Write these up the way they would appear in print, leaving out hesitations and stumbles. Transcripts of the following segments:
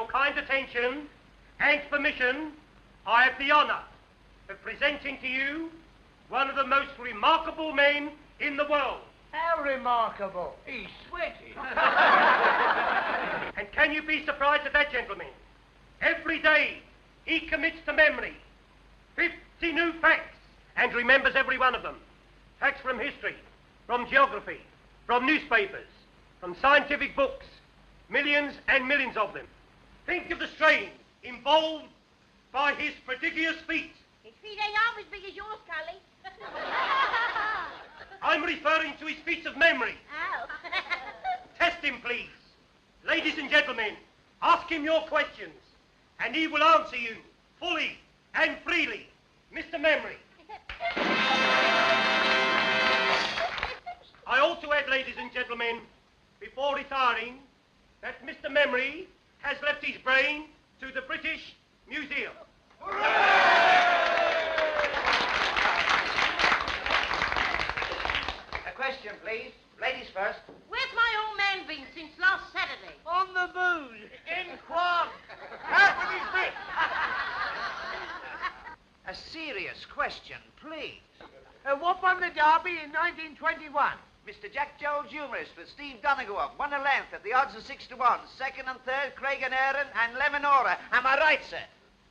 your kind attention and permission, I have the honour of presenting to you one of the most remarkable men in the world. How remarkable. He's sweating. And can you be surprised at that, gentlemen? Every day he commits to memory 50 new facts and remembers every one of them. Facts from history, from geography, from newspapers, from scientific books, millions and millions of them. Think of the strain involved by his prodigious feat. His feet ain't half as big as yours, Cully. I'm referring to his feats of memory. Ow. Test him, please. Ladies and gentlemen, ask him your questions, and he will answer you fully and freely. Mr. Memory. I also add, ladies and gentlemen, before retiring, that Mr. Memory has left his brain to the British Museum. A question, please. Ladies first. Where's my old man been since last Saturday? On the booze. In quad. Half of his bit. A serious question, please. What won the Derby in 1921? Mr. Jack Jones, humorist, with Steve Donegal, won a length at the odds of 6 to 1. Second and third, Craig and Aaron and Lemonora. Am I right, sir?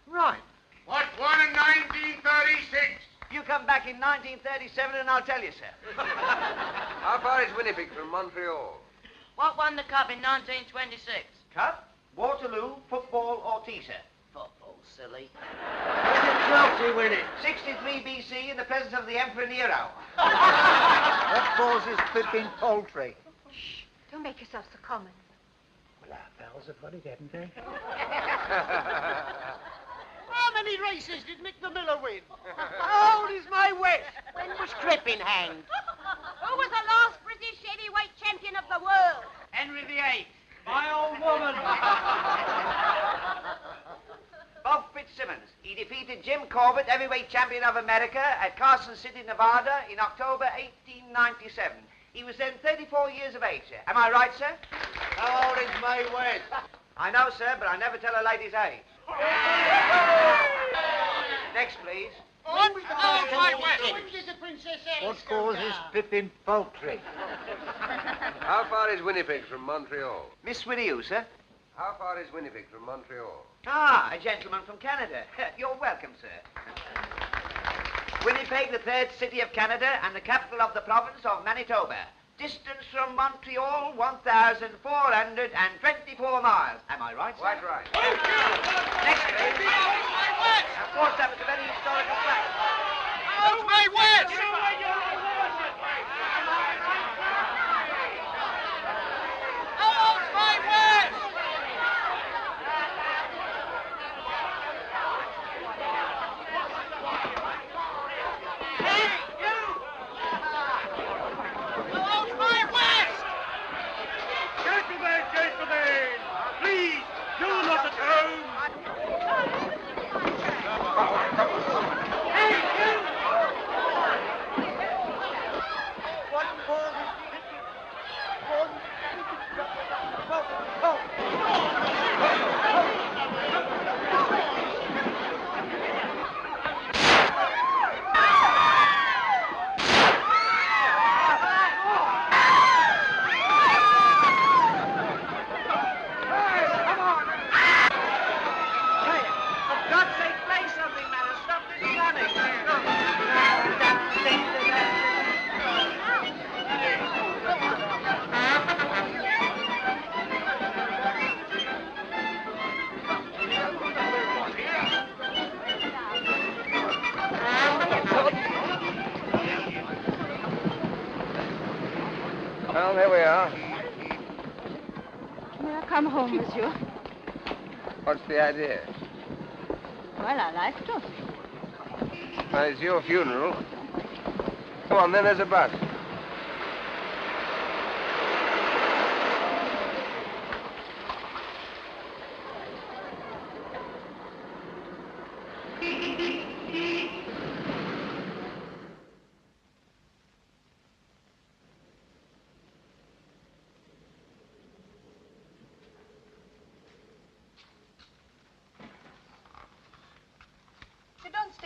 Right. What won in 1936? You come back in 1937 and I'll tell you, sir. How far is Winnipeg from Montreal? What won the cup in 1926? Cup, Waterloo, football, or tea, sir? Football, silly. When did Chelsea win it? 63 BC in the presence of the Emperor Nero. What causes Pippin poultry? Shh, don't make yourself so common. Well, our pals have got it, haven't they? How many races did Mick the Miller win? How old is my West? When was Crippen hanged? Who was the last British heavyweight champion of the world? Henry VIII. My old woman. Bob Fitzsimmons. He defeated Jim Corbett, heavyweight champion of America, at Carson City, Nevada, in October 1897. He was then 34 years of age, sir. Am I right, sir? How old is Mae West? I know, sir, but I never tell a lady's age. Next, please. How old is Mae West? What causes Pippin poultry? How far is Winnipeg from Montreal? Miss Whittier, sir. How far is Winnipeg from Montreal? Ah, a gentleman from Canada. You're welcome, sir. Winnipeg, the third city of Canada and the capital of the province of Manitoba. Distance from Montreal, 1,424 miles. Am I right, sir? Quite right. Next, please. Of course, that was a very historical fact. How's Mae West? How's Mae West? Hey, you! How's Mae West? Gentlemen, please do not atone. What causes For God's sake, play something, man, and stop this running. Well, there we are. May I come home, monsieur? What's the idea? Well, I like to. Well, it's your funeral. Come on, then, there's a bus.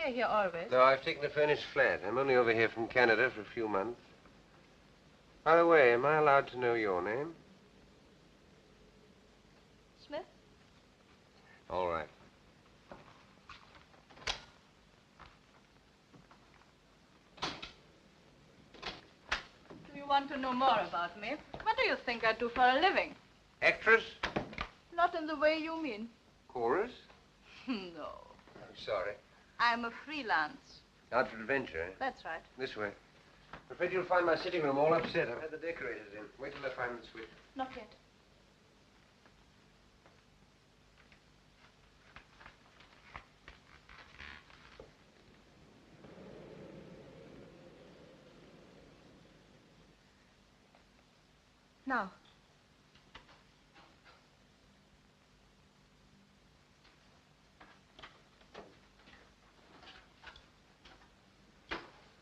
stay here always? No, I've taken a furnished flat. I'm only over here from Canada for a few months. By the way, am I allowed to know your name? Smith? All right. Do you want to know more about me? What do you think I do for a living? Actress? Not in the way you mean. Chorus? No. I'm sorry. I'm a freelance. Out for adventure, eh? That's right. This way. I'm afraid you'll find my sitting room all upset. I've had the decorators in. Wait till I find the switch. Not yet. Now.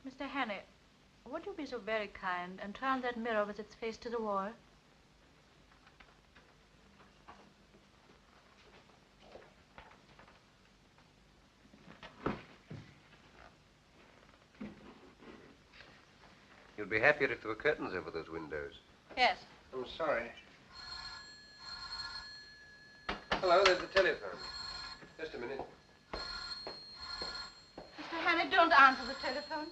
Mr. Hannay, would you be so very kind and turn that mirror with its face to the wall? You'd be happier if there were curtains over those windows. Yes. I'm sorry. Hello, there's the telephone. Just a minute. Mr. Hannay, don't answer the telephone.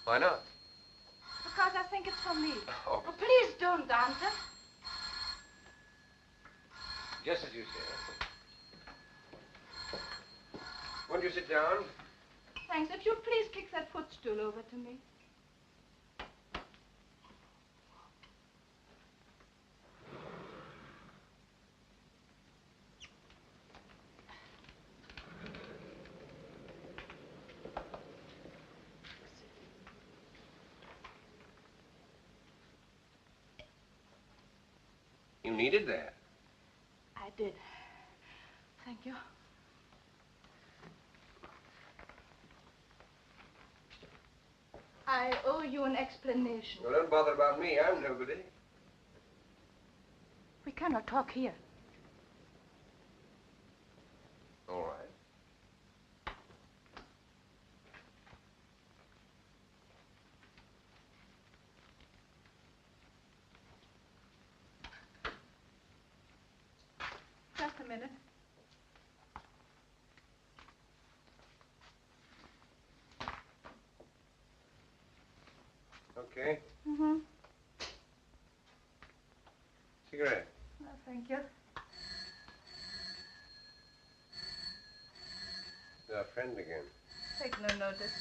Why not? Because I think it's for me. Oh. Oh, please don't answer. Just as you say. Won't you sit down? Thanks. If you please kick that footstool over to me. You needed that. I did. Thank you. I owe you an explanation. Well, don't bother about me. I'm nobody. We cannot talk here. All right. Just a minute. Okay. Mm-hmm. Cigarette. Oh, thank you. Our friend again. Take no notice.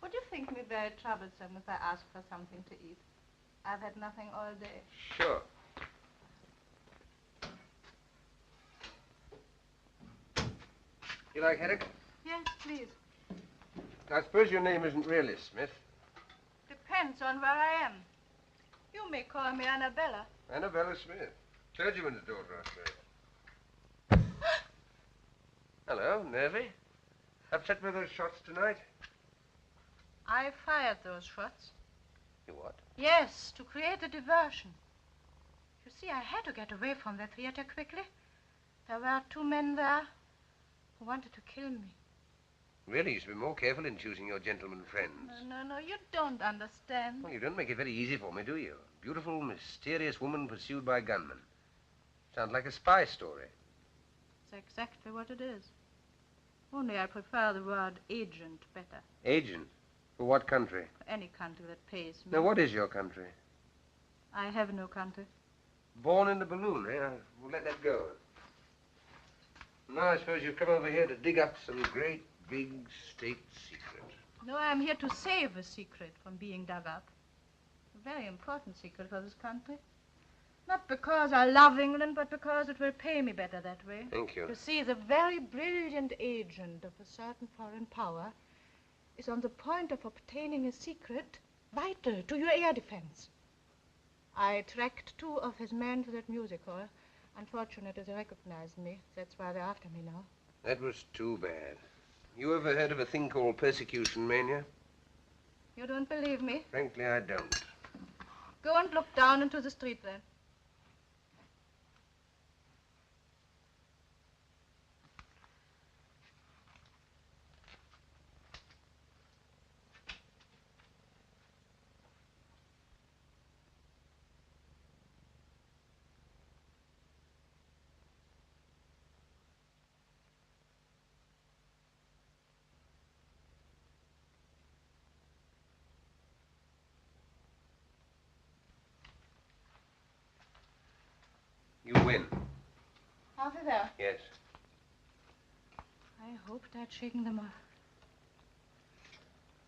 Would you think me very troublesome if I ask for something to eat? I've had nothing all day. Sure. You like haddock? Yes, please. I suppose your name isn't really Smith. Depends on where I am. You may call me Annabella. Annabella Smith. Clergyman's daughter, I suppose. Hello, nervy? Upset with those shots tonight? I fired those shots. You what? Yes, to create a diversion. You see, I had to get away from the theater quickly. There were 2 men there who wanted to kill me. Really, you should be more careful in choosing your gentleman friends. No, you don't understand. Well, you don't make it very easy for me, do you? Beautiful, mysterious woman pursued by gunmen. Sounds like a spy story. It's exactly what it is. Only I prefer the word agent better. Agent? For what country? For any country that pays me. Now, what is your country? I have no country. Born in the balloon, eh? We'll let that go. Now, I suppose you've come over here to dig up some great, big state secret. No, I'm here to save a secret from being dug up. A very important secret for this country. Not because I love England, but because it will pay me better that way. Thank you. You see, the very brilliant agent of a certain foreign power is on the point of obtaining a secret vital to your air defense. I tracked 2 of his men to that music hall Unfortunate they recognized me. That's why they're after me now. That was too bad. You ever heard of a thing called persecution mania? You don't believe me? Frankly, I don't. Go and look down into the street then. You win. Half of there. Yes. I hoped I'd shaken them off.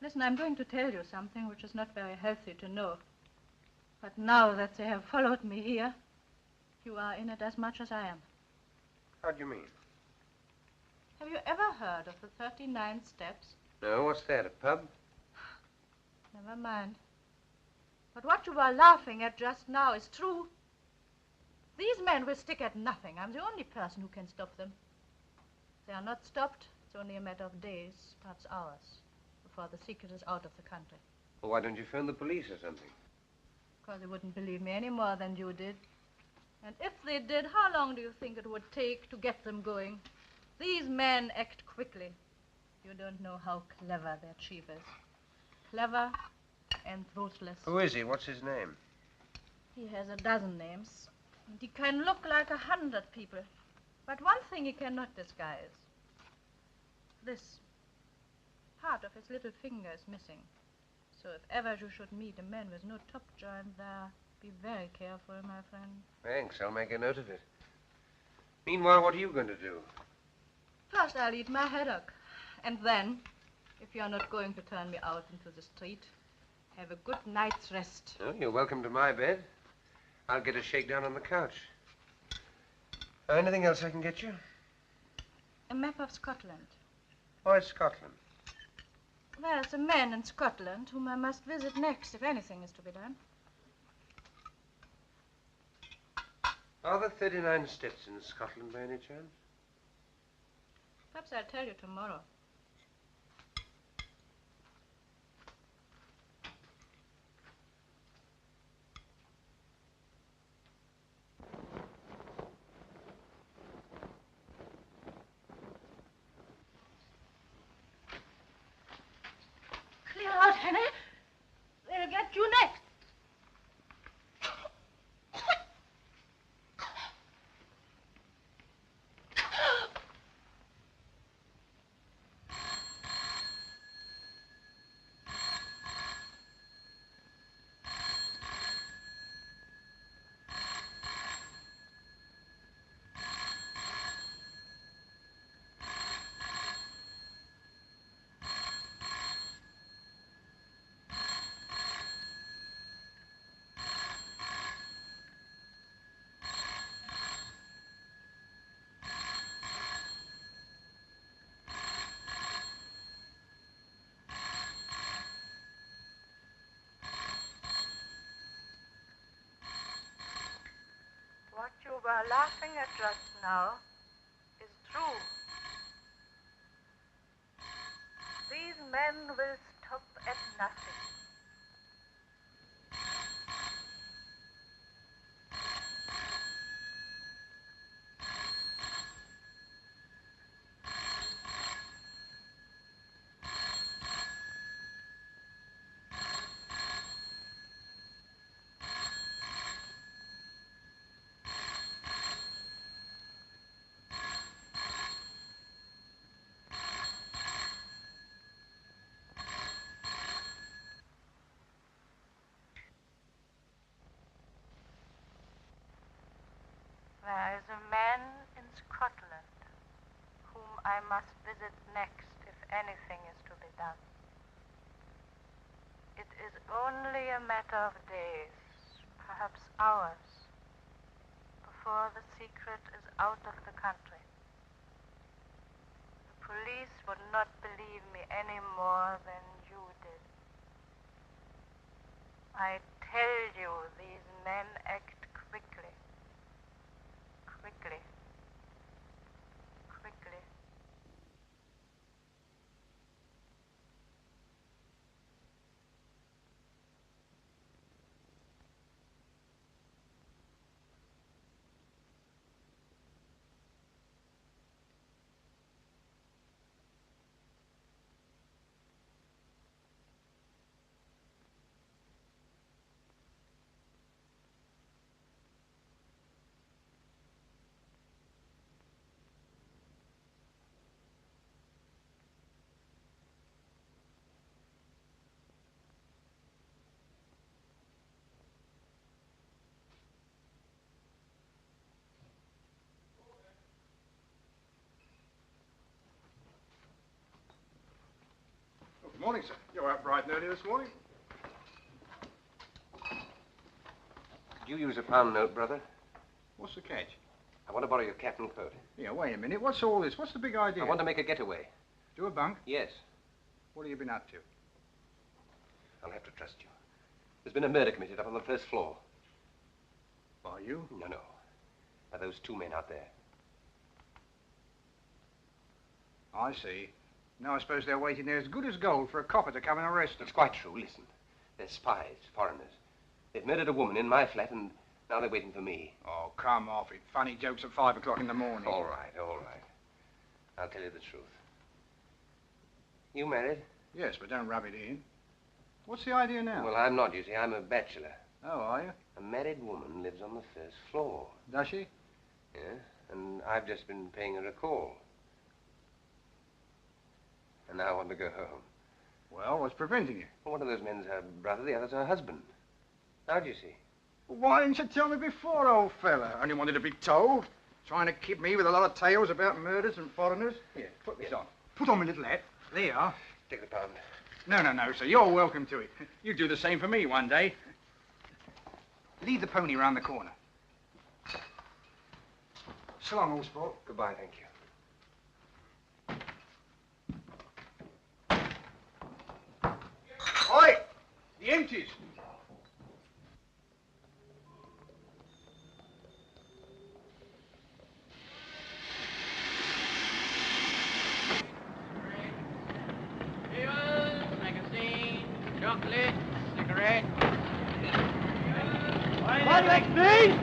Listen, I'm going to tell you something which is not very healthy to know. But now that they have followed me here, you are in it as much as I am. How do you mean? Have you ever heard of the 39 Steps? No, what's that, a pub? Never mind. But what you were laughing at just now is true. These men will stick at nothing. I'm the only person who can stop them. If they are not stopped, it's only a matter of days, perhaps hours, before the secret is out of the country. Well, why don't you phone the police or something? Because they wouldn't believe me any more than you did. And if they did, how long do you think it would take to get them going? These men act quickly. You don't know how clever their chief is. Clever and ruthless. Who is he? What's his name? He has a dozen names. And he can look like 100 people. But one thing he cannot disguise. This. Part of his little finger is missing. So if ever you should meet a man with no top joint there, be very careful, my friend. Thanks. I'll make a note of it. Meanwhile, what are you going to do? First, I'll eat my haddock. And then, if you're not going to turn me out into the street, have a good night's rest. Oh, you're welcome to my bed. I'll get a shakedown on the couch. Anything else I can get you? A map of Scotland. Why Scotland? There's a man in Scotland whom I must visit next if anything is to be done. Are there 39 steps in Scotland by any chance? Perhaps I'll tell you tomorrow. Clear out, Henry. They'll get you next. What you were laughing at just now is true. These men will stop at nothing. There is a man in Scotland whom I must visit next if anything is to be done. It is only a matter of days, perhaps hours, before the secret is out of the country. The police would not believe me any more than you did. I tell you, these men act quickly. Morning, sir. You're up bright and early this morning. Could you use a pound note, brother? What's the catch? I want to borrow your cap and coat. Yeah, wait a minute. What's all this? What's the big idea? I want to make a getaway. Do a bunk? Yes. What have you been up to? I'll have to trust you. There's been a murder committed up on the first floor. By you? No. By those two men out there. I see. Now I suppose they're waiting there as good as gold for a copper to come and arrest them. It's quite true. Listen. They're spies, foreigners. They've murdered a woman in my flat, and now they're waiting for me. Oh, come off it. Funny jokes at 5 o'clock in the morning. All right. I'll tell you the truth. You married? Yes, but don't rub it in. What's the idea now? Well, I'm not, you see. I'm a bachelor. Oh, are you? A married woman lives on the first floor. Does she? Yeah, and I've just been paying her a call. And now I want to go home. Well, what's preventing you? Well, one of those men's her brother, the other's her husband. How do you see? Why didn't you tell me before, old fella? Only wanted to be told. Trying to keep me with a lot of tales about murders and foreigners. Here, put this on. Put on my little hat. There you are. Take the pound. No, sir. You're welcome to it. You do the same for me one day. Lead the pony round the corner. So long, old sport. Goodbye, thank you. Oi! The empties. Magazine, chocolate, cigarette. What next, me?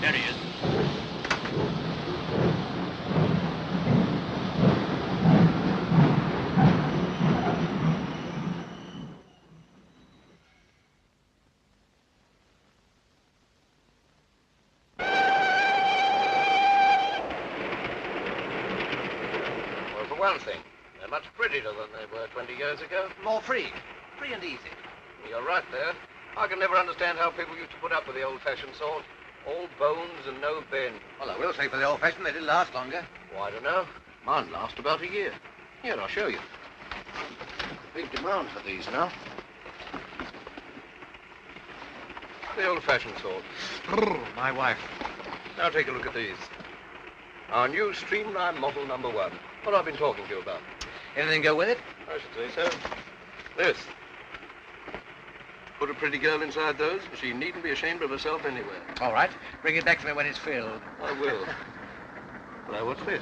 There he is. Well, for one thing, they're much prettier than they were 20 years ago. More free. Free and easy. You're right there. I can never understand how people used to put up with the old-fashioned sort. All bones and no bend. Well, I will say for the old-fashioned, they did last longer. Oh, I don't know. Mine last about a year. Here, I'll show you. Big demand for these now. The old-fashioned sort. My wife. Now take a look at these. Our new Streamline Model number 1. What I've been talking to you about. Anything go with it? I should say so. This. Put a pretty girl inside those, and she needn't be ashamed of herself anywhere. All right. Bring it back to me when it's filled. I will. Now, what's this?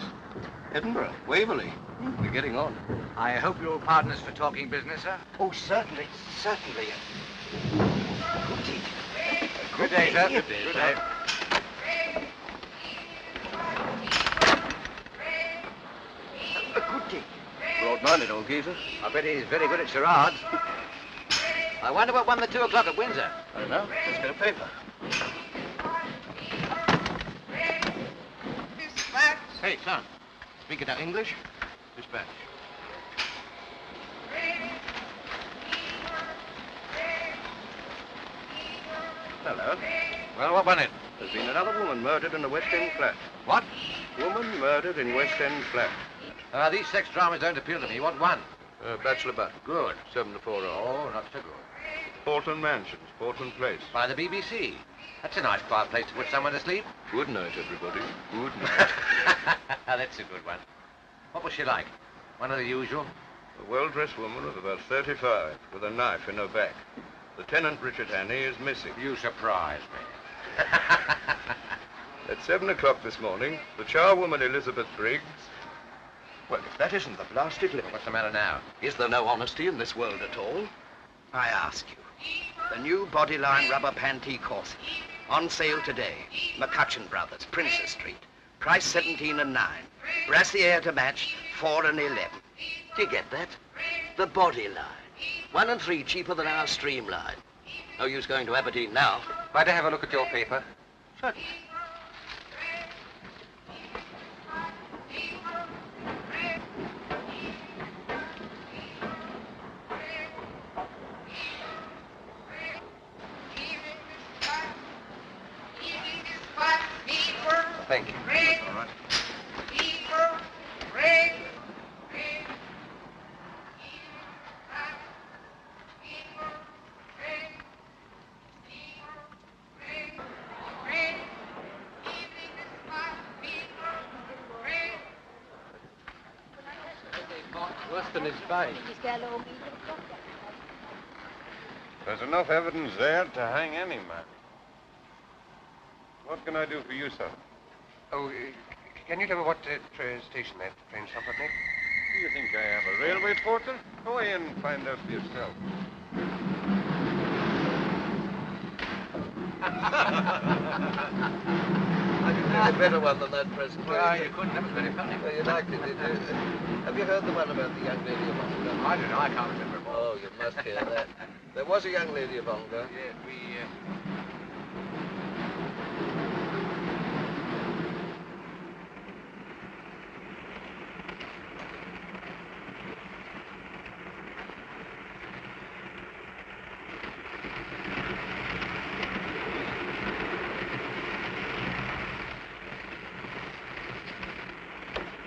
Edinburgh, Waverley. We're getting on. I hope you're partners for talking business, sir. Oh, certainly. Good day, sir. Good day, Good sir. day. Broad-minded old geezer. I bet he's very good at charades. I wonder what won the 2 o'clock at Windsor. I don't know. Let's get a paper. Dispatch. Hey, son. Speaking of English? Dispatch. Hello. Well, what won it? There's been another woman murdered in the West End flat. What? Woman murdered in West End flat. These sex dramas don't appeal to me. What won? Bachelor butt. Good. 7 to 4 hours. Oh, not so good. Portland Mansions, Portland Place. By the BBC. That's a nice quiet place to put someone to sleep. Good night, everybody. Good night. That's a good one. What was she like? One of the usual? A well-dressed woman of about 35, with a knife in her back. Lieutenant Richard Hannay is missing. You surprise me. At 7 o'clock this morning, the charwoman Elizabeth Briggs... Well, if that isn't the blasted limit. What's the matter now? Is there no honesty in this world at all? I ask you. The new Bodyline rubber panty corset. On sale today. McCutcheon Brothers, Princess Street. Price 17 and 9. Brassiere to match, 4 and 11. Do you get that? The Bodyline. 1 and 3 cheaper than our Streamline. No use going to Aberdeen now. Might I have a look at your paper? Certainly. Thank you. Ring. All right. Eagle. Ring. Worse than his bite. There's enough evidence there to hang any man. What can I do for you, sir? Oh, can you tell me what station that train stopped at next? Do you think I am a railway porter? Go in and find out for yourself. I can think a better one than that present. Well, you couldn't. That was very funny. Well, you liked it, did you? Have you heard the one about the young lady of Ongar? I don't know. I can't remember it all. Oh, you must hear that. There was a young lady of Ongar. Yes, we...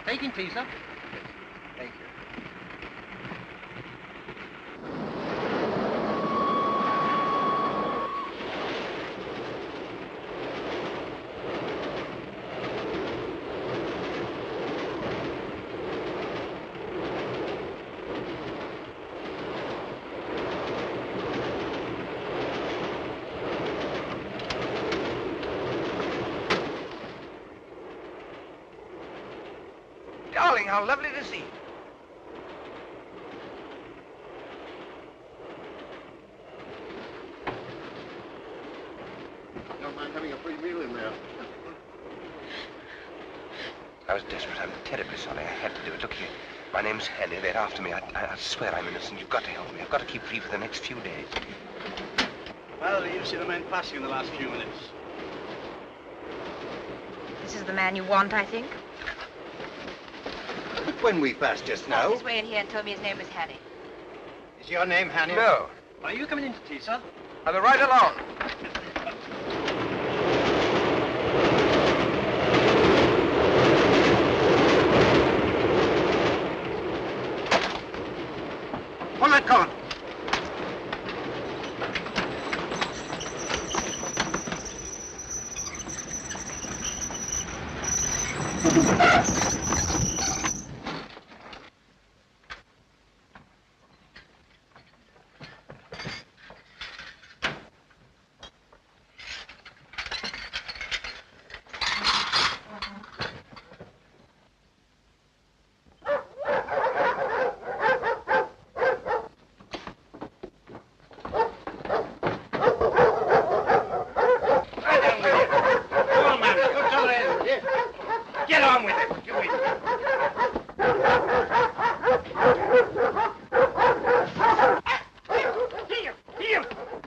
Taking tea, sir. Thank you. Darling, how lovely to see you. Don't mind having a free meal in there. I was desperate. I'm terribly sorry. I had to do it. Look here. My name's Henny. They're after me. I swear I'm innocent. You've got to help me. I've got to keep free for the next few days. Well, you've seen the men passing in the last few minutes. This is the man you want, I think. But when we passed just now... His way in here and told me his name was Hattie. Is your name Hanny? No. Are you coming into tea, sir? I'll be right along. On that cord. Get on with it. You wait. Here!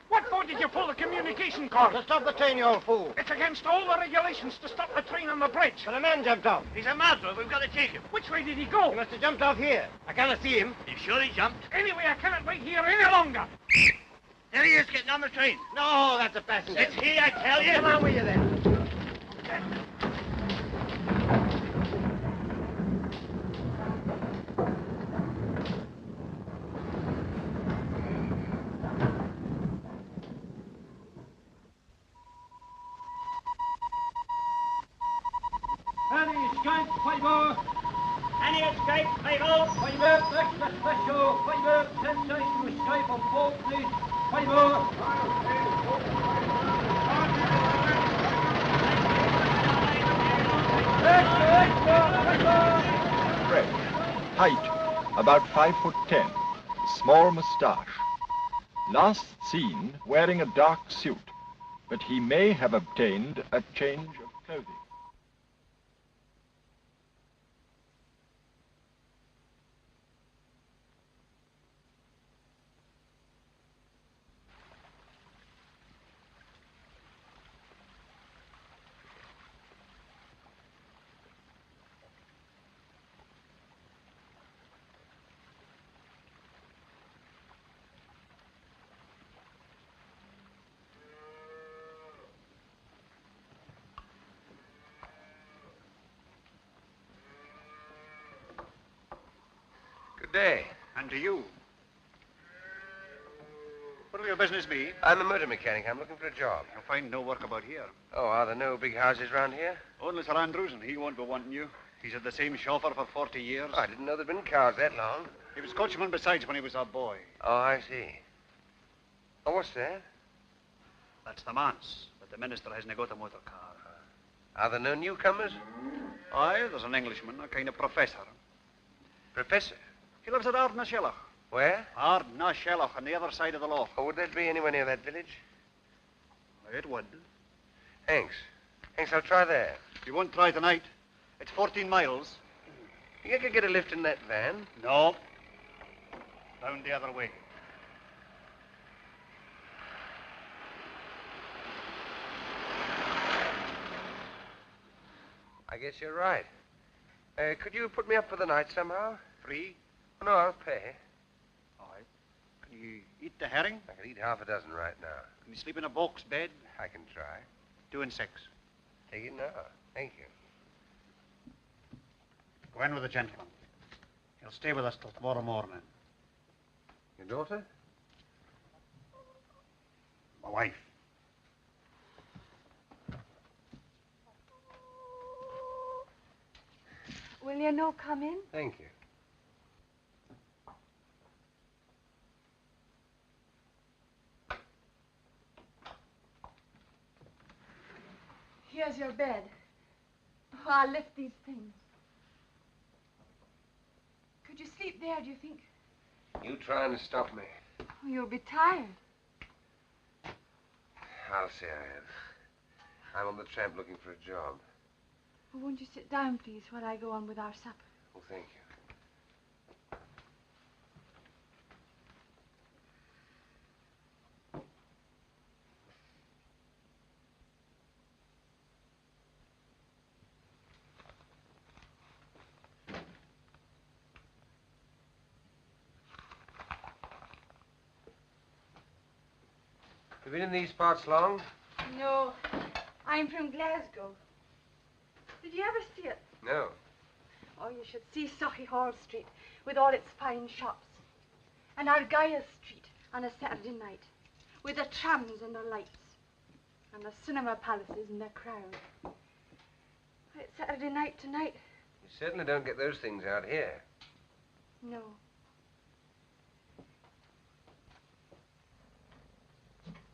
What for did you pull the communication cord? To stop the train, you old fool. It's against all the regulations to stop the train on the bridge. But a man jumped off. He's a murderer. We've got to take him. Which way did he go? He must have jumped off here. I cannot see him. You sure he jumped? Anyway, I cannot wait here any longer. There he is, getting on the train. No, that's a passenger. It's he, I tell you. Come on with you then. Any escape, Fiver? Any escape, Fiver? Fiver, extra special. Fiver, sensation to escape on board, please. Fiver. Fred. Height, about 5'10", small moustache. Last seen wearing a dark suit, but he may have obtained a change of clothing. Good day. And to you. What will your business be? I'm a motor mechanic. I'm looking for a job. You'll find no work about here. Oh, are there no big houses round here? Only Sir Andrews, and he won't be wanting you. He's had the same chauffeur for 40 years. Oh, I didn't know there'd been cars that long. He was coachman besides when he was a boy. Oh, I see. Oh, what's that? That's the manse, but the minister hasn't got a motor car. Are there no newcomers? Aye, there's an Englishman, a kind of professor. Professor? He lives at Ardnashellach. Where? Ardnashellach, on the other side of the loch. Oh, would that be anywhere near that village? It would. Thanks. Thanks, I'll try there. You won't try tonight. It's 14 miles. You could get a lift in that van? No. Round the other way. I guess you're right. Could you put me up for the night somehow? Free? Oh, no, I'll pay. All right. Can you eat the herring? I could eat half a dozen right now. Can you sleep in a box bed? I can try. 2 and 6. Take it now. Thank you. Go in with the gentleman. He'll stay with us till tomorrow morning. Your daughter? My wife. Will you no come in? Thank you. Here's your bed. Oh, I'll lift these things. Could you sleep there, do you think? You trying to stop me? Oh, you'll be tired. I'll say I am. I'm on the tramp looking for a job. Oh, won't you sit down, please, while I go on with our supper? Oh, thank you. You been in these parts long? No, I'm from Glasgow. Did you ever see it? No. Oh, you should see Sauchiehall Street with all its fine shops. And Argyll Street on a Saturday night with the trams and the lights. And the cinema palaces and the crowd. It's Saturday night tonight. You certainly don't get those things out here. No.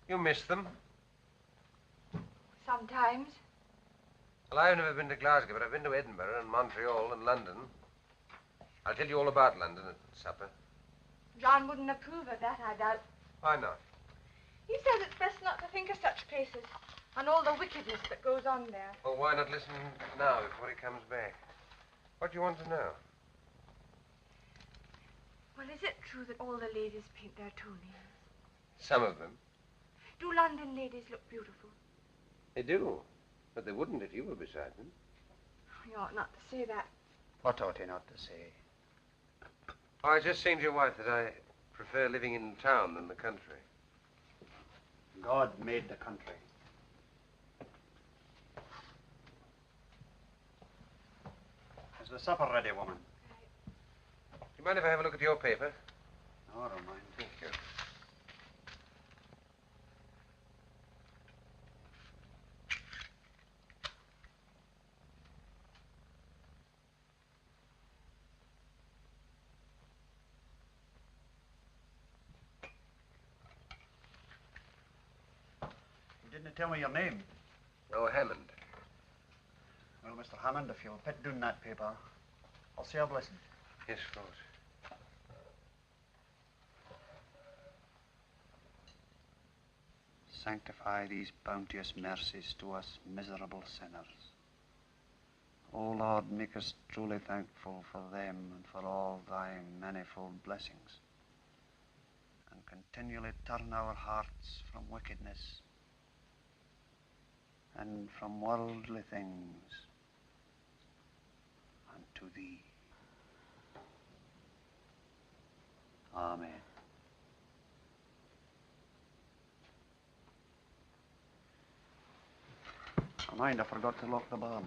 You miss them? Sometimes. Well, I've never been to Glasgow, but I've been to Edinburgh and Montreal and London. I'll tell you all about London at supper. John wouldn't approve of that, I doubt. Why not? He says it's best not to think of such places and all the wickedness that goes on there. Well, why not listen now before he comes back? What do you want to know? Well, is it true that all the ladies paint their toenails? Some of them. Do London ladies look beautiful? They do. But they wouldn't if you were beside them. You ought not to say that. What ought he not to say? Oh, I was just saying to your wife that I prefer living in town than the country. God made the country. Is the supper ready, woman? Do you mind if I have a look at your paper? No, I don't mind. Thank you. You didn't tell me your name. Oh, Hammond. Well, Mr. Hammond, if you'll put down that paper, I'll say a blessing. Yes, of course. Sanctify these bounteous mercies to us miserable sinners. O Lord, make us truly thankful for them and for all thy manifold blessings, and continually turn our hearts from wickedness and from worldly things unto thee. Amen. Oh, mind, I forgot to lock the barn.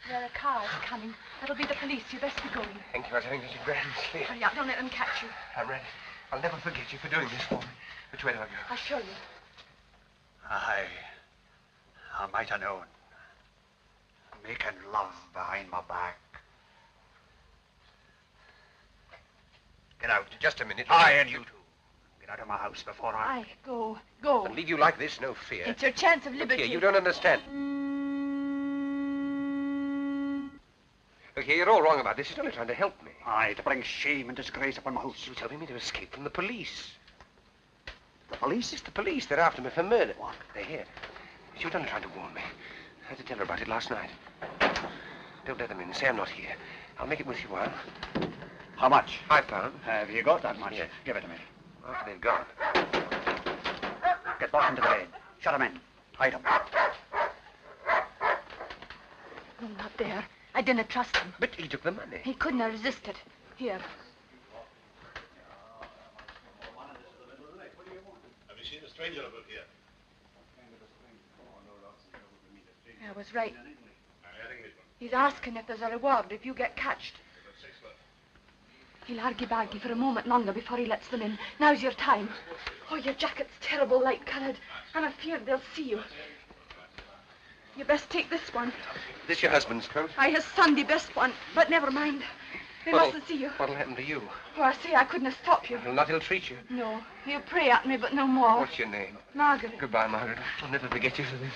There are cars coming. That'll be the police. You best be going. Thank you. I was having such a grand sleep. Hurry up. Don't let them catch you. I'm ready. I'll never forget you for doing this for me. Which way do I go? I'll show you. I might have known. Making love behind my back. Get out. Just a minute. Aye, and you too. Get out of my house before I... Aye, go. Go. And leave you like this, no fear. It's your chance of Look liberty. here, you don't understand. Look here, you're all wrong about this. He's only trying to help me. Aye, to bring shame and disgrace upon my house. He was helping me to escape from the police. The police? It's the police. They're after me for murder. What? They're here. She was only trying to warn me. I had to tell her about it last night. Don't let them in. Say I'm not here. I'll make it with you a while. How much? £5. Have you got that much? Yes. Give it to me. After they've gone. Get back into the bed. Shut 'em in. Hide 'em. No, not there. I didn't trust him. But he took the money. He couldn't have resisted. Here. Have you seen a stranger about here? I was right. He's asking if there's a reward if you get catched. He'll argy-bargy for a moment longer before he lets them in. Now's your time. Oh, your jacket's terrible light-coloured. I'm afeard they'll see you. You best take this one. This your husband's coat? I his Sunday best one, but never mind. They mustn't see you. What'll happen to you? Oh, I say I couldn't have stopped you. He'll not ill-treat you. No, he'll pray at me, but no more. What's your name? Margaret. Goodbye, Margaret. I'll never forget you for this.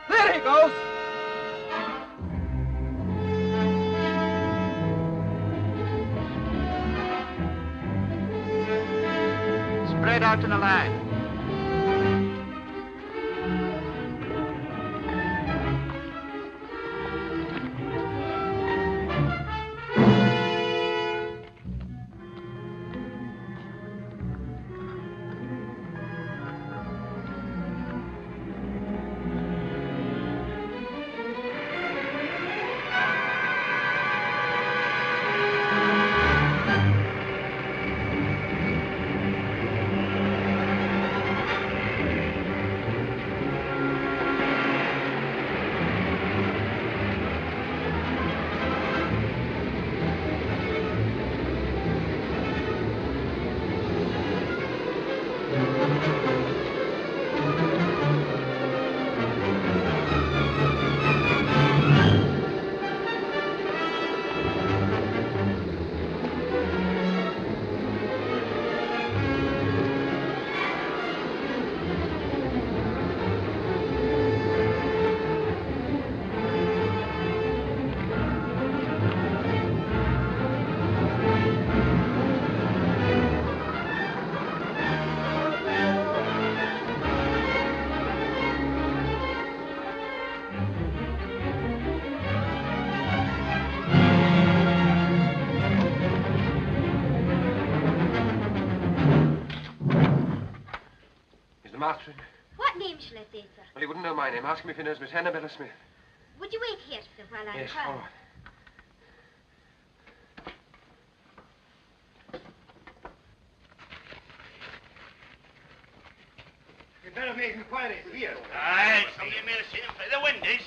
There he goes! Spread out in a line. Martin. What name shall I say, sir? Well, he wouldn't know my name. Ask him if he knows Miss Annabella Smith. Would you wait here, sir, while I Yes, inquire? all right. You'd better make inquiries here. Aye, somebody may have seen him through the windows.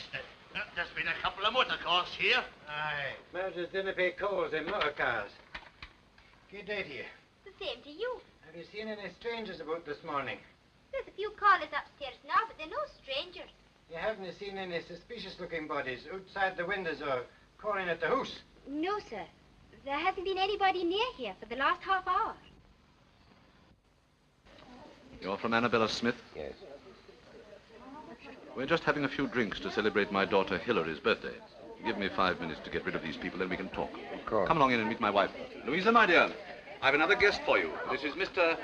There's been a couple of motor cars here. Aye. Murders didn't pay calls in motor cars. Good day to you. The same to you. Have you seen any strangers about this morning? There's a few callers upstairs now, but they're no strangers. You haven't seen any suspicious-looking bodies outside the windows or calling at the house? No, sir. There hasn't been anybody near here for the last half hour. You're from Annabella Smith? Yes. We're just having a few drinks to celebrate my daughter Hilary's birthday. Give me 5 minutes to get rid of these people, then we can talk. Of course. Come along in and meet my wife. Louisa, my dear, I've another guest for you. This is Mr...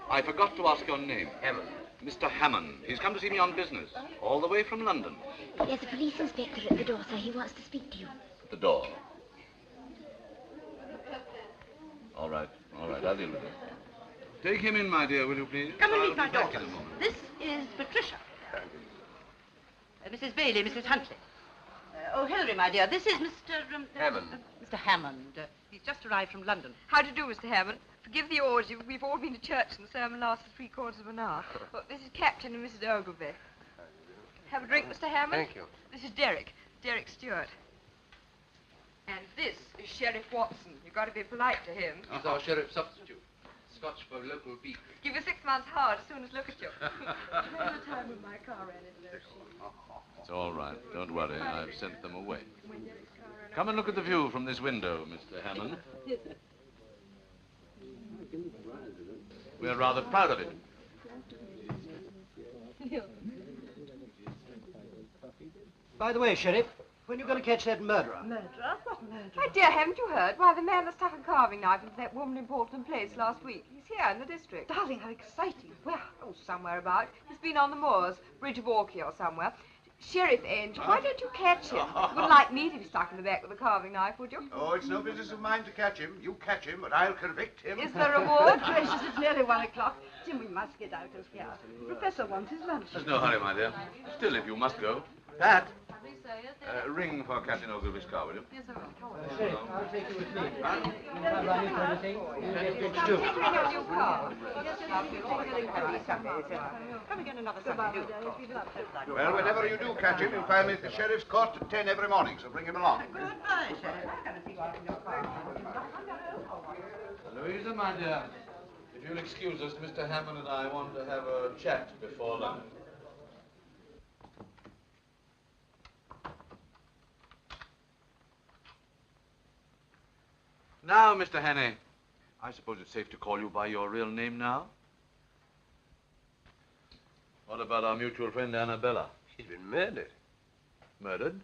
I forgot to ask your name. Hammond. Mr. Hammond. He's come to see me on business, all the way from London. There's a police inspector at the door, sir. He wants to speak to you. At the door. All right, I'll deal with it. Take him in, my dear, will you please? Come and I'll meet my be back daughter. in a moment. This is Patricia. Mrs. Bailey, Mrs. Huntley. Oh, Hilary, my dear, this is Mr. Hammond. Mr. Hammond. He's just arrived from London. How do you do, Mr. Hammond? Forgive the orgy. We've all been to church and the sermon lasted 3/4 of an hour. Well, this is Captain and Mrs. Ogilvy. Have a drink, Mr. Hammond? Thank you. This is Derek Stewart. And this is Sheriff Watson. You've got to be polite to him. He's our sheriff substitute. Scotch for local beef. Give you 6 months hard as soon as look at you. Remember the time when my car ran into those sheets? It's all right. Don't worry. I've sent them away. Come and look at the view from this window, Mr. Hammond. We're rather proud of it. By the way, Sheriff, when are you going to catch that murderer? Murderer? What murderer? My dear, haven't you heard? Why, the man that stuck a carving knife into that woman in Portland Place last week. He's here in the district. Darling, how exciting. Where? Oh, somewhere about. He's been on the moors, Bridge of Orkney or somewhere. Sheriff Angel, why don't you catch him? You wouldn't like me to be stuck in the back with a carving knife, would you? Oh, it's no business of mine to catch him. You catch him, but I'll convict him. Is there a reward? Gracious, it's nearly 1 o'clock. Jim, we must get out of here. The Professor wants his lunch. There's no hurry, my dear. Still, if you must go. Pat, ring for Captain Ogilvy's car, will you? Yes, I will. Sheriff, I'll take you with me. You have running for anything? Take your new car. Come again another Sunday, do. Well, whenever you do catch him, you'll find me at the sheriff's court at 10 every morning, so bring him along. Goodbye, Sheriff. Louisa, my dear, if you'll excuse us, Mr. Hammond and I want to have a chat before lunch. Now, Mr. Hannay, I suppose it's safe to call you by your real name now? What about our mutual friend Annabella? She's been murdered. Murdered?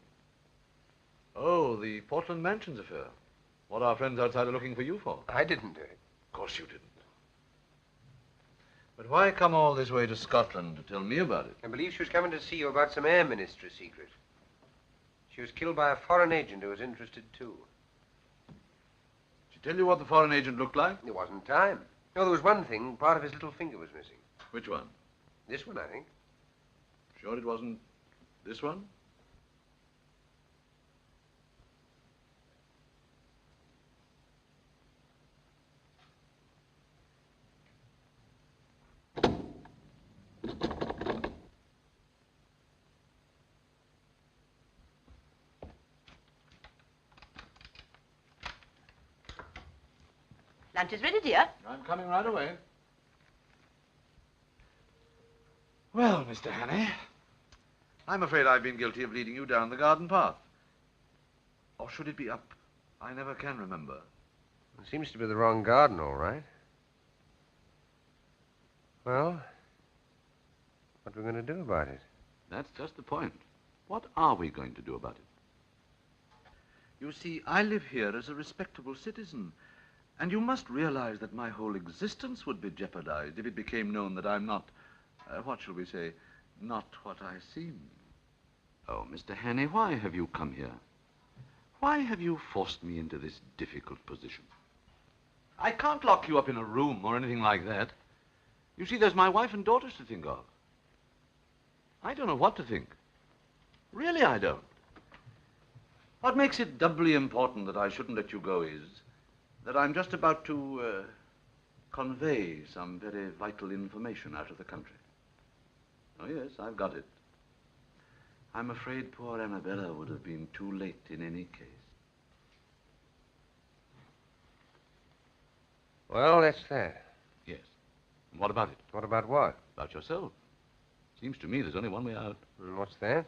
Oh, the Portland Mansions affair. What our friends outside are looking for you for? I didn't do it. Of course you didn't. But why come all this way to Scotland to tell me about it? I believe she was coming to see you about some Air Ministry secret. She was killed by a foreign agent who was interested too. Did she tell you what the foreign agent looked like? There wasn't time. No, there was one thing. Part of his little finger was missing. Which one? This one, I think. Sure it wasn't this one? Lunch is ready, dear. I'm coming right away. Well, Mr. Hannay, I'm afraid I've been guilty of leading you down the garden path. Or should it be up? I never can remember. It seems to be the wrong garden, all right. Well, what are we going to do about it? That's just the point. What are we going to do about it? You see, I live here as a respectable citizen, and you must realize that my whole existence would be jeopardized if it became known that I'm not, what shall we say, not what I seem. Oh, Mr. Hannay, why have you come here? Why have you forced me into this difficult position? I can't lock you up in a room or anything like that. You see, there's my wife and daughters to think of. I don't know what to think. Really, I don't. What makes it doubly important that I shouldn't let you go is that I'm just about to convey some very vital information out of the country. Oh, yes, I've got it. I'm afraid poor Annabella would have been too late in any case. Well, that's that. Yes. And what about it? What about what? About yourself. Seems to me there's only one way out. And what's that?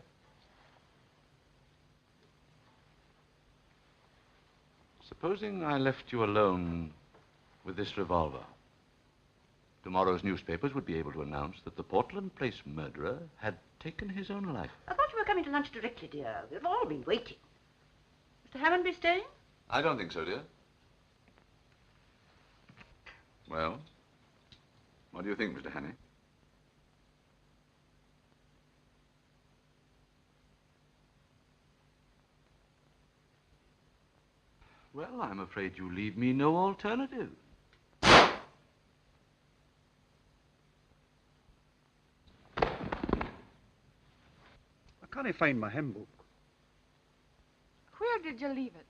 Supposing I left you alone with this revolver. Tomorrow's newspapers would be able to announce that the Portland Place murderer had taken his own life. I thought you were coming to lunch directly, dear. We've all been waiting. Mr. Hammond be staying? I don't think so, dear. Well, what do you think, Mr. Hannay? Well, I'm afraid you leave me no alternative. I can't find my hymn book. Where did you leave it?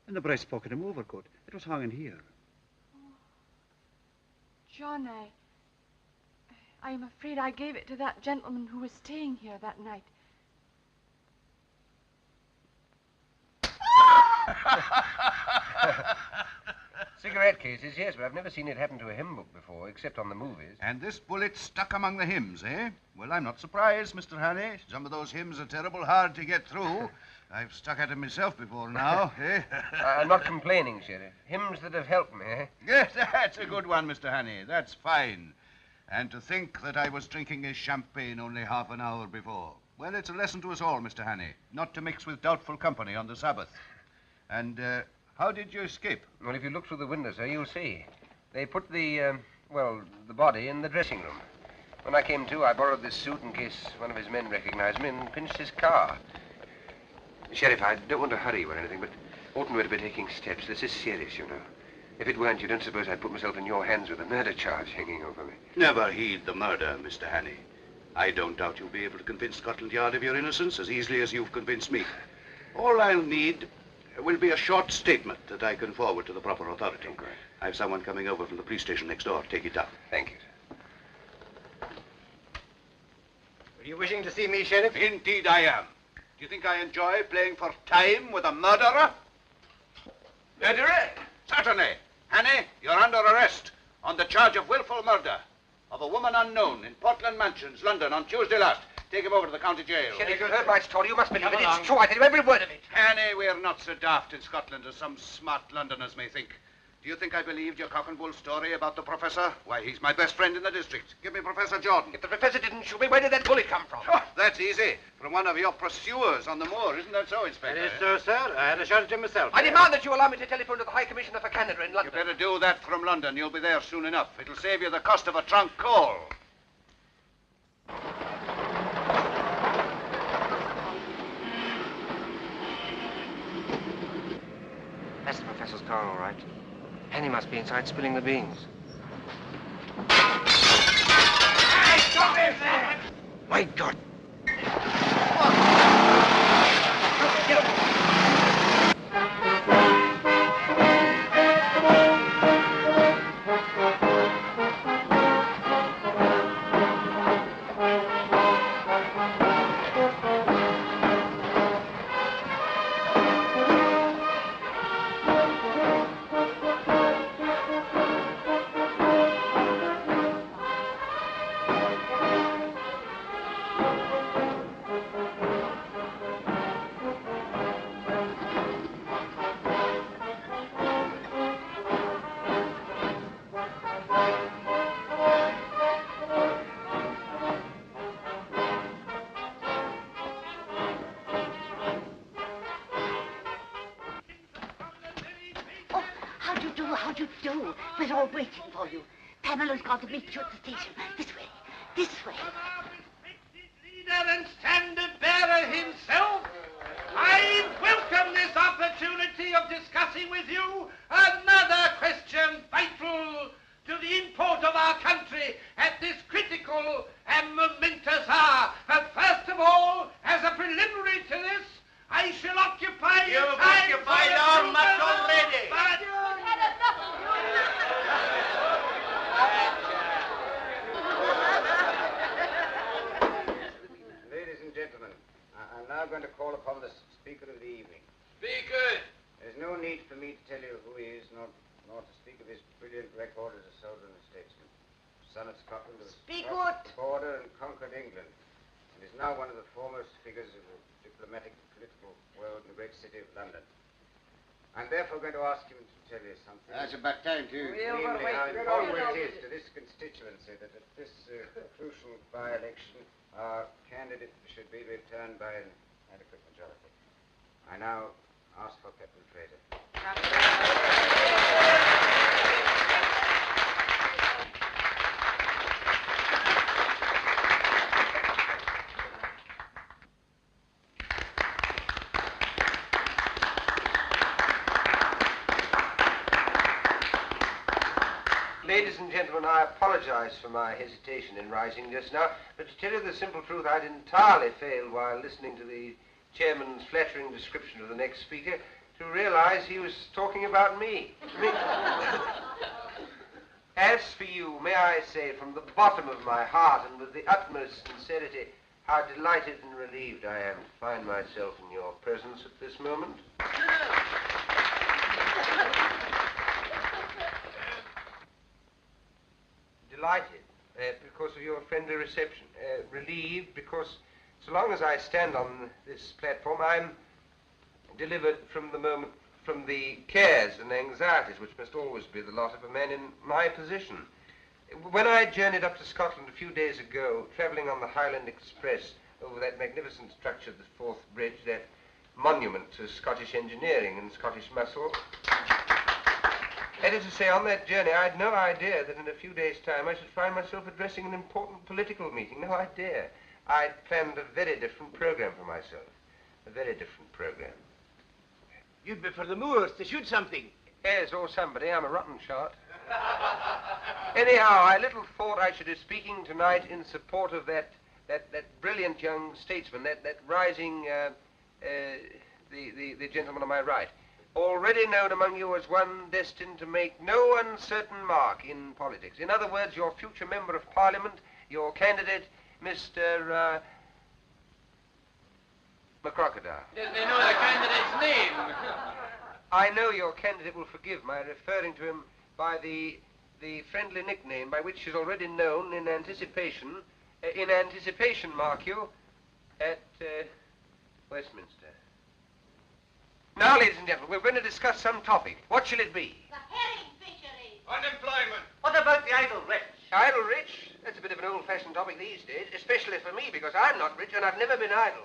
In the breast pocket of my overcoat. It was hanging here. John, I am afraid I gave it to that gentleman who was staying here that night. Cigarette cases, yes, but I've never seen it happen to a hymn book before, except on the movies. And this bullet stuck among the hymns, eh? Well, I'm not surprised, Mr. Hannay. Some of those hymns are terrible hard to get through. I've stuck at them myself before now, eh? I'm not complaining, Sheriff. Hymns that have helped me, eh? Yes, that's a good one, Mr. Hannay. That's fine. And to think that I was drinking a champagne only half an hour before. Well, it's a lesson to us all, Mr. Hannay, not to mix with doubtful company on the Sabbath. And, how did you escape? Well, if you look through the window, sir, you'll see. They put the body in the dressing room. When I came to, I borrowed this suit in case one of his men recognized me and pinched his car. Sheriff, I don't want to hurry you or anything, but oughtn't we to be taking steps? This is serious, you know. If it weren't, you don't suppose I'd put myself in your hands with a murder charge hanging over me. Never heed the murder, Mr. Hannay. I don't doubt you'll be able to convince Scotland Yard of your innocence as easily as you've convinced me. All I'll need will be a short statement that I can forward to the proper authority. Okay. I've someone coming over from the police station next door. Take it down. Thank you, sir. Were you wishing to see me, Sheriff? Indeed I am. Do you think I enjoy playing for time with a murderer? Murderer? Certainly. Hannay, you're under arrest on the charge of willful murder of a woman unknown in Portland Mansions, London, on Tuesday last. Take him over to the county jail. Sheriff, you heard my story. You must believe it. It's true. I tell you every word of it. Hannay, we're not so daft in Scotland as some smart Londoners may think. Do you think I believed your cock and bull story about the professor? Why, he's my best friend in the district. Give me Professor Jordan. If the professor didn't shoot me, where did that bullet come from? Oh, that's easy. From one of your pursuers on the moor. Isn't that so, Inspector? It is so, sir. I had a shot at him myself. I demand that you allow me to telephone to the High Commissioner for Canada in London. You better do that from London. You'll be there soon enough. It'll save you the cost of a trunk call. That's the professor's car, all right. And he must be inside spilling the beans. Hey, stop him there! My God! How do you do? We're all waiting for you. Pamela's gone to meet you at the station. This way. This way. Leader and standard-bearer himself, I welcome this opportunity of discussing with you another question vital to the import of our country at this critical and momentous hour. First of all, as a preliminary to this, I shall occupy You've occupied our much already. Ladies and gentlemen, I'm now going to call upon the speaker of the evening. Speaker! There's no need for me to tell you who he is, nor to speak of his brilliant record as a soldier and a statesman. Son of Scotland, who crossed the border and conquered England, and is now one of the foremost figures of the diplomatic and political world in the great city of London. I'm therefore going to ask him to tell you something. That's about time, too. Namely, how important it is to this constituency that at this crucial by-election, our candidate should be returned by an adequate majority. I now ask for Captain Fraser. Ladies and gentlemen, I apologize for my hesitation in rising just now, but to tell you the simple truth, I'd entirely failed while listening to the chairman's flattering description of the next speaker to realize he was talking about me. As for you, may I say from the bottom of my heart and with the utmost sincerity, how delighted and relieved I am to find myself in your presence at this moment. Delighted because of your friendly reception. Relieved because so long as I stand on this platform, I'm delivered from the cares and anxieties which must always be the lot of a man in my position. When I journeyed up to Scotland a few days ago, travelling on the Highland Express over that magnificent structure, the Forth Bridge, that monument to Scottish engineering and Scottish muscle, that is to say, on that journey, I had no idea that in a few days' time I should find myself addressing an important political meeting. No idea. I'd planned a very different program for myself. A very different program. You'd be for the moors to shoot something. Yes, or somebody. I'm a rotten shot. Anyhow, I little thought I should be speaking tonight in support of that brilliant young statesman, that rising, the gentleman on my right, already known among you as one destined to make no uncertain mark in politics. In other words, your future member of Parliament, your candidate, Mr. McCrocodile. Yes, they know the candidate's name. I know your candidate will forgive my referring to him by the friendly nickname by which he's already known in anticipation, mark you, at Westminster. Now, ladies and gentlemen, we're going to discuss some topic. What shall it be? The herring fishery. Unemployment. What about the idle rich? Idle rich? That's a bit of an old-fashioned topic these days, especially for me, because I'm not rich and I've never been idle.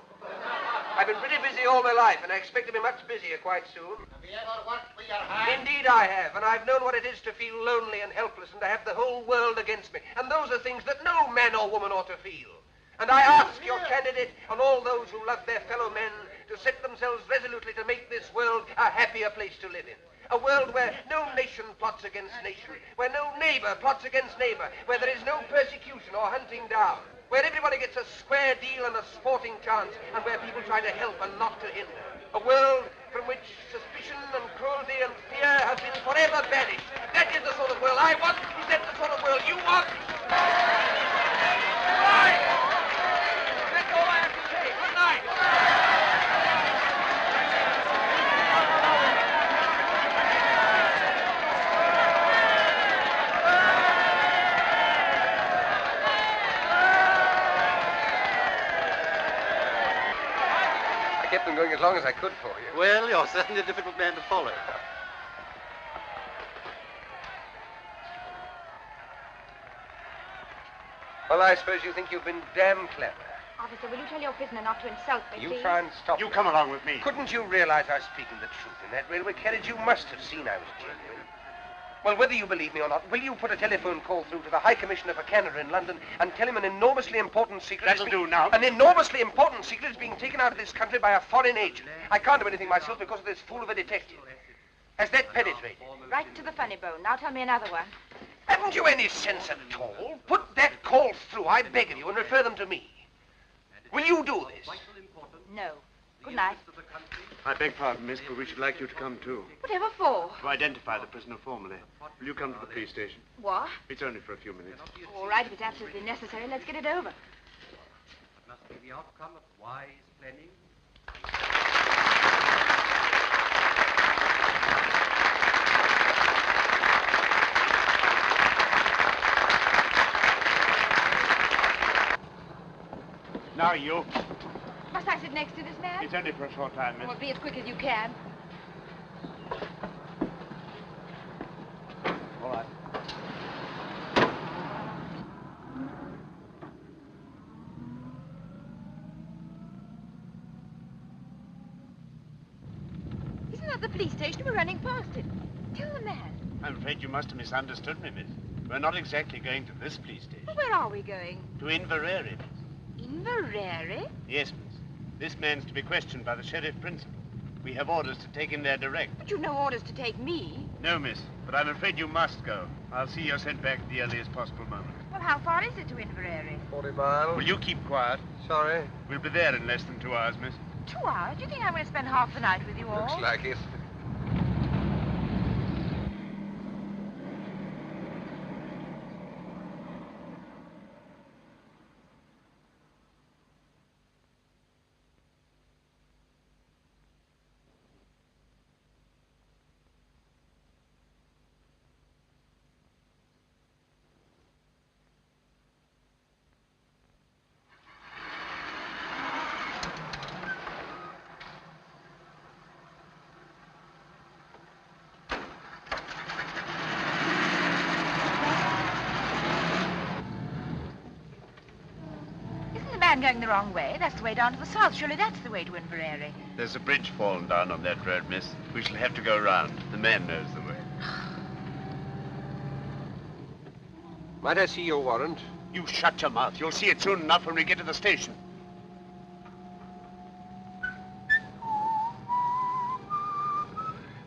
I've been pretty busy all my life, and I expect to be much busier quite soon. Have you ever worked for your hand? Indeed I have, and I've known what it is to feel lonely and helpless and to have the whole world against me. And those are things that no man or woman ought to feel. And I ask your candidate and all those who love their fellow men to set themselves resolutely to make this world a happier place to live in. A world where no nation plots against nation, where no neighbor plots against neighbor, where there is no persecution or hunting down, where everybody gets a square deal and a sporting chance, and where people try to help and not to hinder. A world from which suspicion and cruelty and fear have been forever banished. That is the sort of world I want. Is that the sort of world you want? Right. That's all I have to say. Good night. I kept them going as long as I could for you. Well, you're certainly a difficult man to follow. Well, I suppose you think you've been damn clever. Officer, will you tell your prisoner not to insult me, You please? try and stop You me. come along with me. Couldn't you realize I was speaking the truth in that railway carriage? You must have seen I was genuine. Well, whether you believe me or not, will you put a telephone call through to the High Commissioner for Canada in London and tell him an enormously important secret... That'll do now. An enormously important secret is being taken out of this country by a foreign agent. I can't do anything myself because of this fool of a detective. Has that penetrated? Right to the funny bone. Now tell me another one. Haven't you any sense at all? Put that call through, I beg of you, and refer them to me. Will you do this? No. Good night. I beg pardon, miss, but we should like you to come too. Whatever for? To identify the prisoner formally. Will you come to the police station? What? It's only for a few minutes. All right, if it's absolutely necessary, let's get it over. Must be the outcome of wise planning. Now you. Must I sit next to this man? It's only for a short time, miss. Well, be as quick as you can. All right. Isn't that the police station? We're running past it. Tell the man. I'm afraid you must have misunderstood me, miss. We're not exactly going to this police station. Well, where are we going? To Inverary, miss. Inverary? Yes, miss. This man's to be questioned by the sheriff principal. We have orders to take him there direct. But you've no orders to take me. No, miss, but I'm afraid you must go. I'll see you're sent back at the earliest possible moment. Well, how far is it to Inverary? 40 miles. Will you keep quiet? Sorry? We'll be there in less than 2 hours, miss. 2 hours? Do you think I'm going to spend half the night with you all? Looks like it. I'm going the wrong way. That's the way down to the south. Surely that's the way to Inverary. There's a bridge fallen down on that road, miss. We shall have to go round. The man knows the way. Might I see your warrant? You shut your mouth. You'll see it soon enough when we get to the station.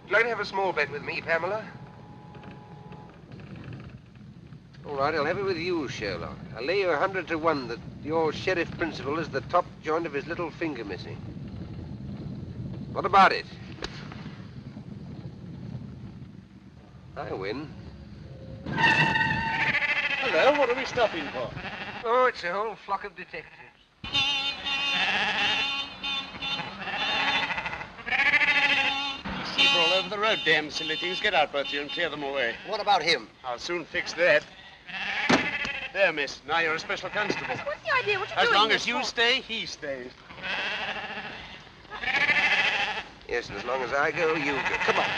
Would you like to have a small bet with me, Pamela? All right, I'll have it with you, Sherlock. I'll lay you 100 to 1 that your sheriff principal is the top joint of his little finger missing. What about it? I win. Hello, what are we stopping for? Oh, it's a whole flock of detectives. Sheep are all over the road, damn silly things. Get out, both of you, and clear them away. What about him? I'll soon fix that. There, miss. Now you're a special constable. What's the idea? What you As doing long this as you for? stay, he stays. Yes, and as long as I go, you go. Come on.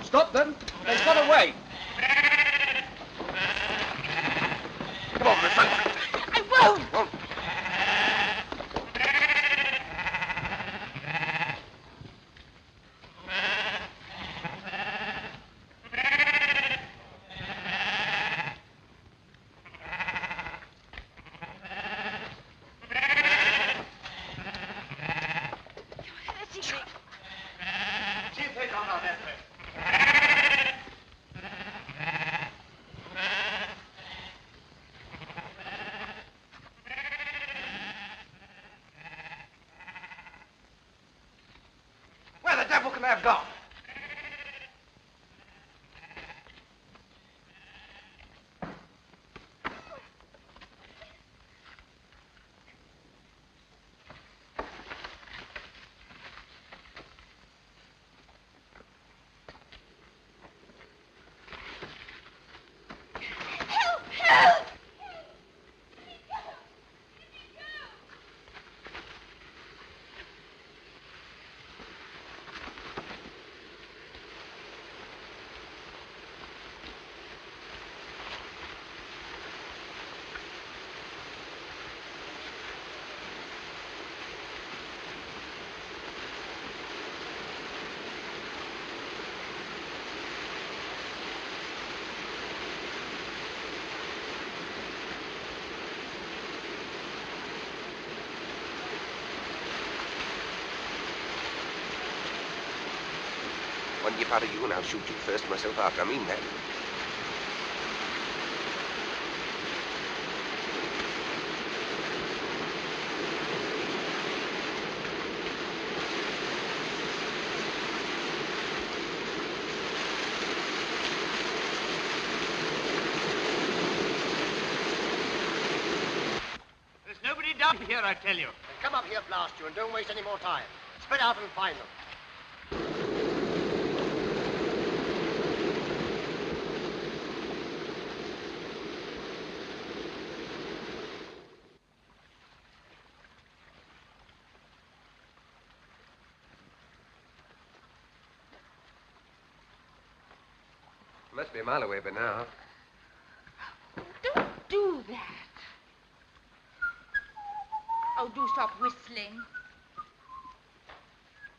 Stop them. They've got away. Come on, Miss Hunt. I won't. See if they don't know that way. Where the devil can they have gone? Help! Help! One yip out of you and I'll shoot you first, myself after. I mean that. There's nobody down here, I tell you. Then come up here, blast you, and don't waste any more time. Spread out and find them. Must be a mile away by now. Don't do that. Oh, do stop whistling.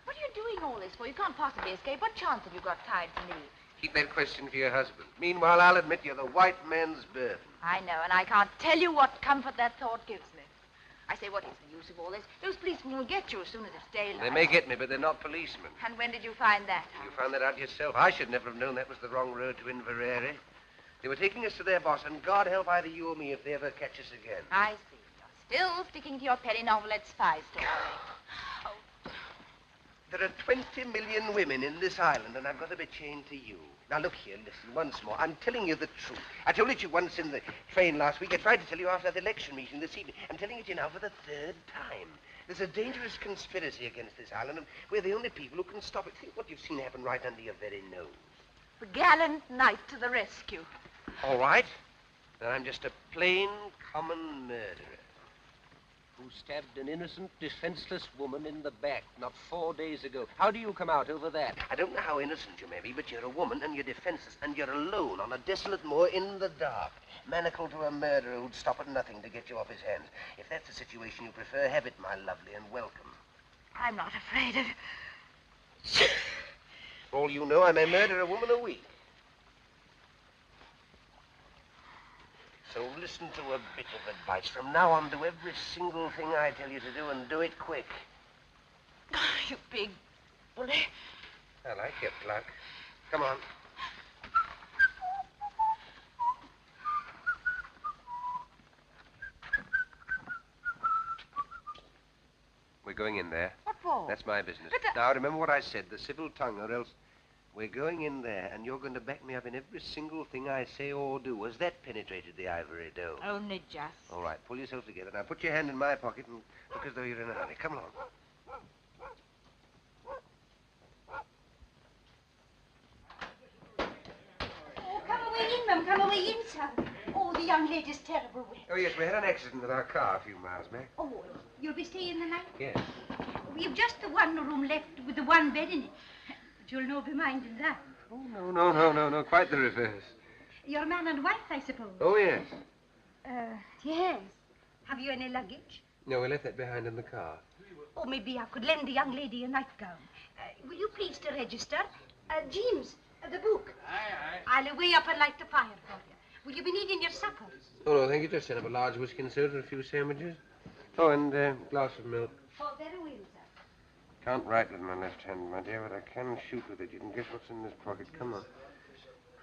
What are you doing all this for? You can't possibly escape. What chance have you got tied to me? Keep that question for your husband. Meanwhile, I'll admit you're the white man's burden. I know, and I can't tell you what comfort that thought gives me. I say, what is the use of all this? Those policemen will get you as soon as it's daylight. They may get me, but they're not policemen. And when did you find that out? You found that out yourself. I should never have known that was the wrong road to Inverary. They were taking us to their boss, and God help either you or me if they ever catch us again. I see. You're still sticking to your penny novelette spy story. There are 20 million women in this island, and I've got to be chained to you. Now, look here, listen, once more. I'm telling you the truth. I told it to you once in the train last week. I tried to tell you after the election meeting this evening. I'm telling it to you now for the third time. There's a dangerous conspiracy against this island, and we're the only people who can stop it. Think what you've seen happen right under your very nose. The gallant knight to the rescue. All right. Then I'm just a plain, common murderer who stabbed an innocent, defenseless woman in the back not 4 days ago. How do you come out over that? I don't know how innocent you may be, but you're a woman and you're defenseless and you're alone on a desolate moor in the dark, manacled to a murderer who'd stop at nothing to get you off his hands. If that's the situation you prefer, have it, my lovely, and welcome. I'm not afraid of... For all you know, I may murder a woman a week. So listen to a bit of advice. From now on, do every single thing I tell you to do, and do it quick. You big bully. I like your pluck. Come on. We're going in there. What for? That's my business. But Now, remember what I said, the civil tongue, or else... We're going in there, and you're going to back me up in every single thing I say or do. Has that penetrated the ivory dome? Only just. All right, pull yourself together. Now, put your hand in my pocket and look as though you're in a hurry. Come along. Oh, come away in, Mum. Come away in, son. Oh, the young lady's terrible wet. Oh, yes, we had an accident with our car a few miles back. Oh, you'll be staying the night? Yes. We've just the one room left with the one bed in it. But you'll no be minding that. Oh, no. Quite the reverse. Your man and wife, I suppose. Oh, yes. Yes. Have you any luggage? No, we left that behind in the car. Oh, maybe I could lend the young lady a nightgown. Will you please to register? James, the book. Aye. I'll away up and light the fire for you. Will you be needing your supper? Oh, no, thank you. Just set up a large whiskey and soda and a few sandwiches. Oh, and a glass of milk. Oh, very well, sir. Can't write with my left hand, my dear, but I can shoot with it. You can guess what's in this pocket. Come on.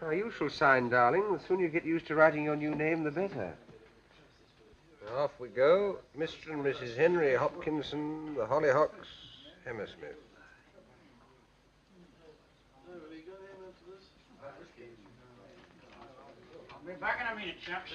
Now, you shall sign, darling. The sooner you get used to writing your new name, the better. Now, off we go. Mr. and Mrs. Henry Hopkinson, the Hollyhocks, Hammersmith. I'll be back in a minute, chaps.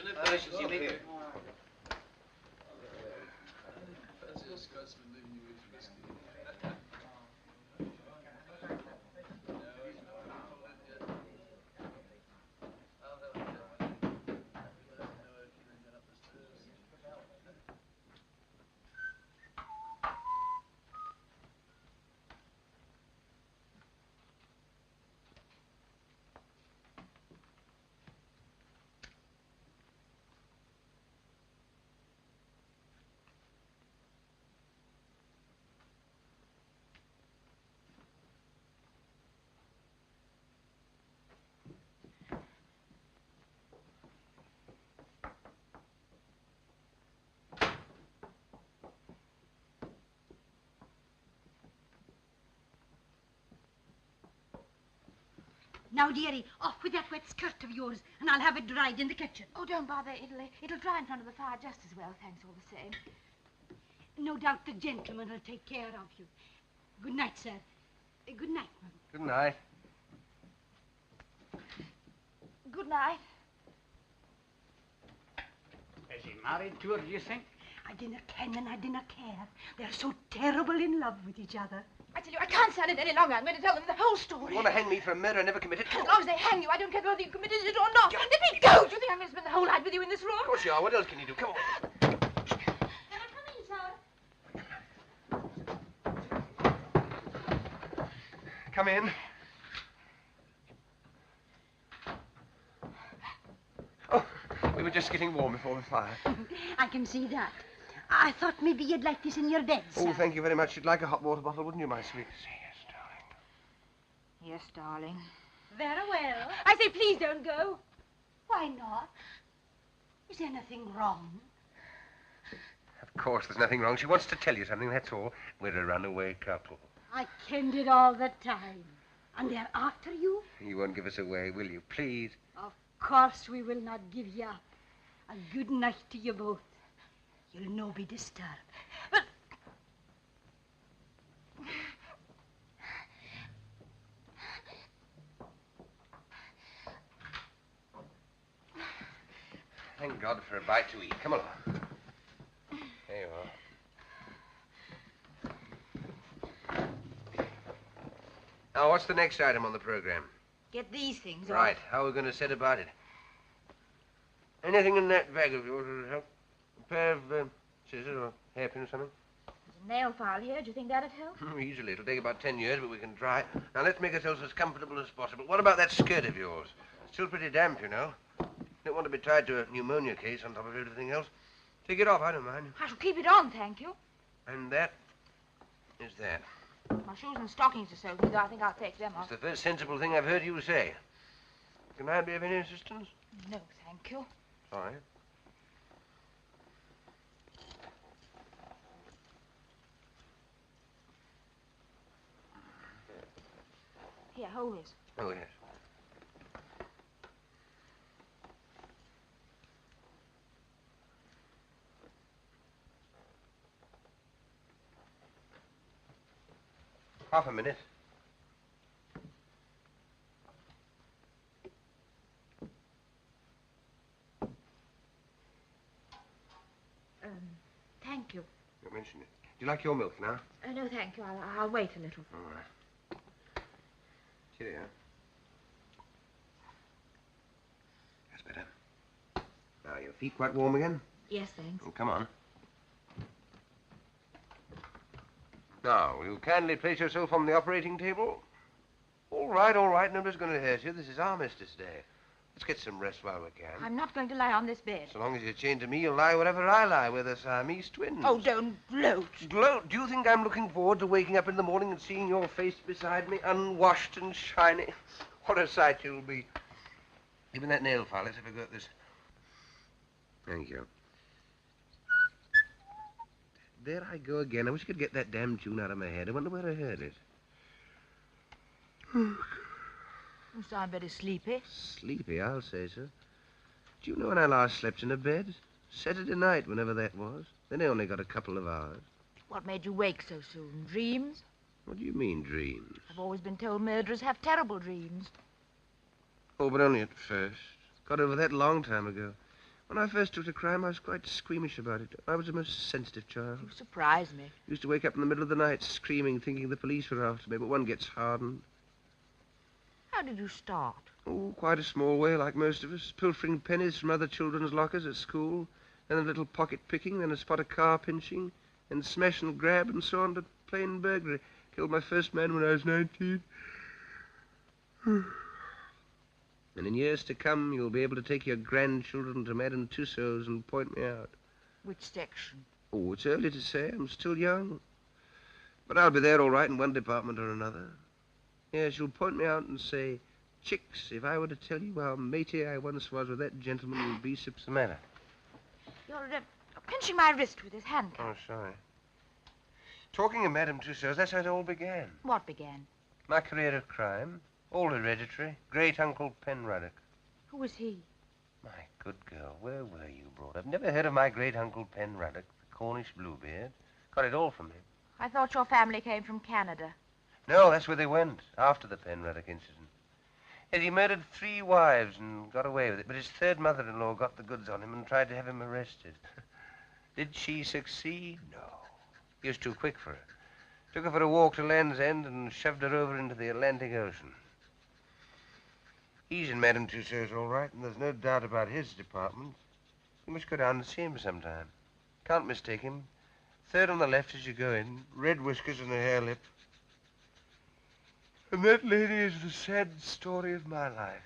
Now, dearie, off with that wet skirt of yours, and I'll have it dried in the kitchen. Oh, don't bother. It'll dry in front of the fire just as well, thanks all the same. No doubt the gentleman will take care of you. Good night, sir. Good night, Mum. Good night. Good night. Is he married to her, do you think? I dinna ken and I dinna care. They're so terrible in love with each other. I tell you, I can't stand it any longer. I'm going to tell them the whole story. You want to hang me for a murder I never committed? As long as they hang you, I don't care whether you committed it or not. Let me go! Do you think I'm going to spend the whole night with you in this room? Of course you are. What else can you do? Come on. Come in. Oh, we were just getting warm before the fire. I can see that. I thought maybe you'd like this in your bed, sir. Oh, thank you very much. You'd like a hot water bottle, wouldn't you, my sweet? Yes, darling. Very well. I say, please don't go. Why not? Is anything wrong? I've Of course, there's nothing wrong. She wants to tell you something, that's all. We're a runaway couple. I kenned it all the time. And they're after you? You won't give us away, will you? Please. Of course we will not give you up. A good night to you both. You'll no be disturbed. Thank God for a bite to eat. Come along. There you are. Now, what's the next item on the program? Get these things Right. How are we going to set about it? Anything in that bag of yours will help? A pair of scissors or hairpin or something? There's a nail file here. Do you think that'd help? Easily. It'll take about 10 years, but we can try. Now, let's make ourselves as comfortable as possible. What about that skirt of yours? It's still pretty damp, you know. Don't want to be tied to a pneumonia case on top of everything else. Take it off. I don't mind. I shall keep it on, thank you. And that is that. My shoes and stockings are soaked, so I think I'll take them off. It's the first sensible thing I've heard you say. Can I be of any assistance? No, thank you. Sorry. Here, hold this. Oh, yes. Half a minute. Thank you. Don't mention it. Do you like your milk now? No, thank you. I'll wait a little. All right. Cheerio. That's better. Now, your feet quite warm again? Yes, thanks. Oh, come on. Now, will you kindly place yourself on the operating table? All right, all right. Nobody's going to hurt you. This is Armistice Day. Let's get some rest while we can. I'm not going to lie on this bed. So long as you're chained to me, you'll lie wherever I lie. We're the Siamese twins. Oh, don't gloat. Gloat? Do you think I'm looking forward to waking up in the morning and seeing your face beside me, unwashed and shiny? What a sight you'll be. Give me that nail file. Let's have a go at this. Thank you. There I go again. I wish I could get that damn tune out of my head. I wonder where I heard it. You sound very sleepy. Sleepy, I'll say so. Do you know when I last slept in a bed? Saturday night, whenever that was. Then I only got a couple of hours. What made you wake so soon? Dreams? What do you mean, dreams? I've always been told murderers have terrible dreams. Oh, but only at first. Got over that a long time ago. When I first took to crime, I was quite squeamish about it. I was a most sensitive child. You surprise me. Used to wake up in the middle of the night screaming, thinking the police were after me, but one gets hardened. How did you start? Oh, quite a small way, like most of us. Pilfering pennies from other children's lockers at school, then a little pocket picking, then a spot of car pinching, then smash and grab, and so on to plain burglary. Killed my first man when I was 19. And in years to come, you'll be able to take your grandchildren to Madame Tussauds and point me out. Which section? Oh, it's early to say. I'm still young. But I'll be there all right in one department or another. Yes, you'll point me out and say, Chicks, if I were to tell you how matey I once was with that gentleman, you'd be... What's the matter? You're pinching my wrist with his handcuff. Oh, sorry. Talking of Madame Tussauds, that's how it all began. What began? My career of crime. All hereditary. Great-uncle Penruddock. Who was he? My good girl, where were you brought up? Never heard of my great-uncle Penruddock, the Cornish Bluebeard? Got it all from him. I thought your family came from Canada. No, that's where they went, after the Penruddock incident. Yes, he murdered 3 wives and got away with it, but his third mother-in-law got the goods on him and tried to have him arrested. Did she succeed? No. He was too quick for her. Took her for a walk to Land's End and shoved her over into the Atlantic Ocean. He's in Madame Tussauds all right, and there's no doubt about his department. You must go down and see him sometime. Can't mistake him. Third on the left as you go in, red whiskers and a hair lip. And that lady is the sad story of my life.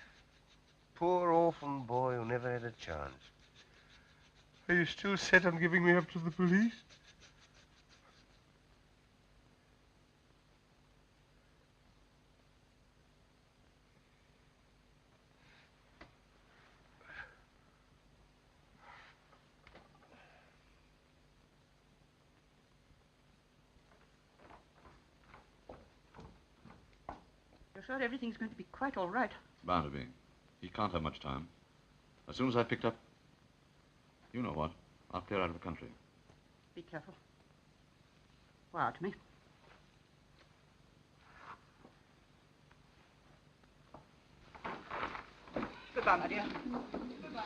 Poor orphan boy who never had a chance. Are you still set on giving me up to the police? sure everything's going to be quite all right. Bound to be. He can't have much time. As soon as I've picked up... You know what? I'll clear out of the country. Be careful. Wire to me. Goodbye, my dear. Goodbye.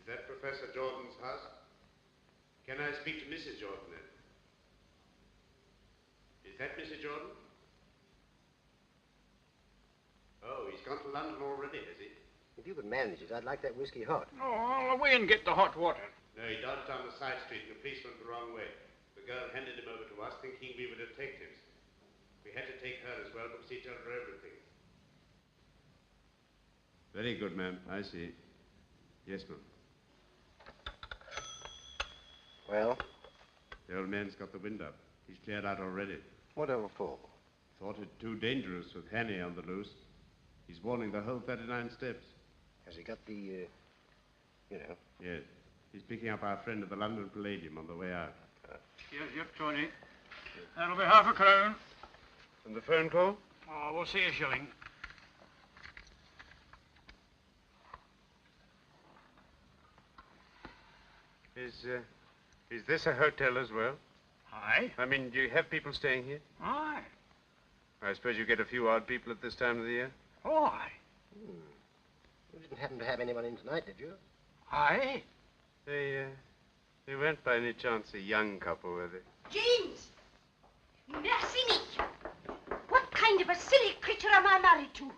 Is that Professor Jordan's house? Can I speak to Mrs. Jordan then? Is that Mrs. Jordan? Oh, he's gone to London already, has he? If you could manage it, I'd like that whiskey hot. Oh, I'll away and get the hot water. No, he dodged down the side street and the police went the wrong way. The girl handed him over to us thinking we were detectives. We had to take her as well because he told her everything. Very good, ma'am. I see. Yes, ma'am. Well? The old man's got the wind up. He's cleared out already. Whatever for? Thought it too dangerous with Hanny on the loose. He's warning the whole 39 steps. Has he got the, you know? Yes. He's picking up our friend at the London Palladium on the way out. Yep, Tony. That'll be half a crown. And the phone call? Oh, we'll see a shilling. Is this a hotel as well? Aye. I mean, do you have people staying here? Aye. I suppose you get a few odd people at this time of the year? Oh, aye. You didn't happen to have anyone in tonight, did you? Aye. They weren't by any chance a young couple, were they? James! Mercy me! What kind of a silly creature am I married to? Do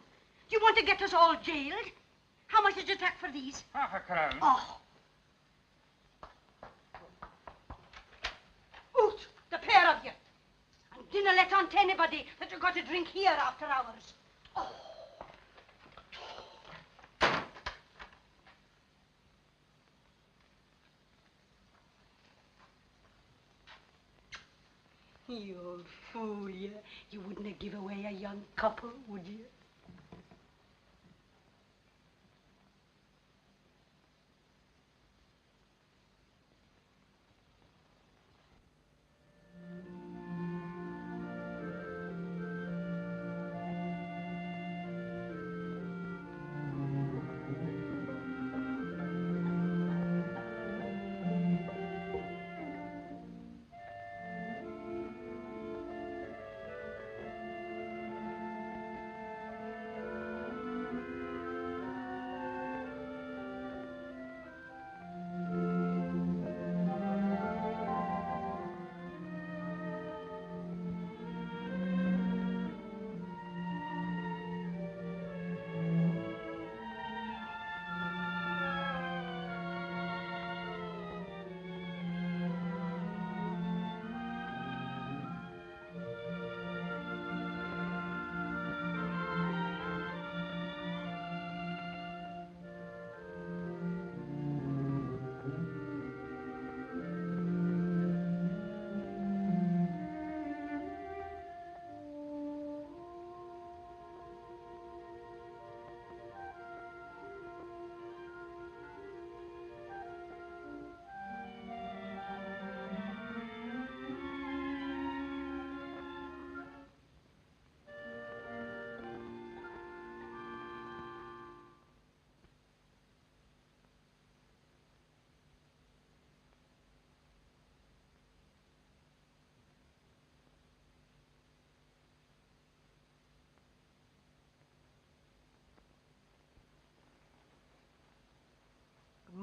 you want to get us all jailed? How much did you take for these? Half a crown. Oh. Out, the pair of you. And dinna let on to anybody that you got to drink here after hours. Oh. You old fool, you. You wouldn't have give away a young couple, would you?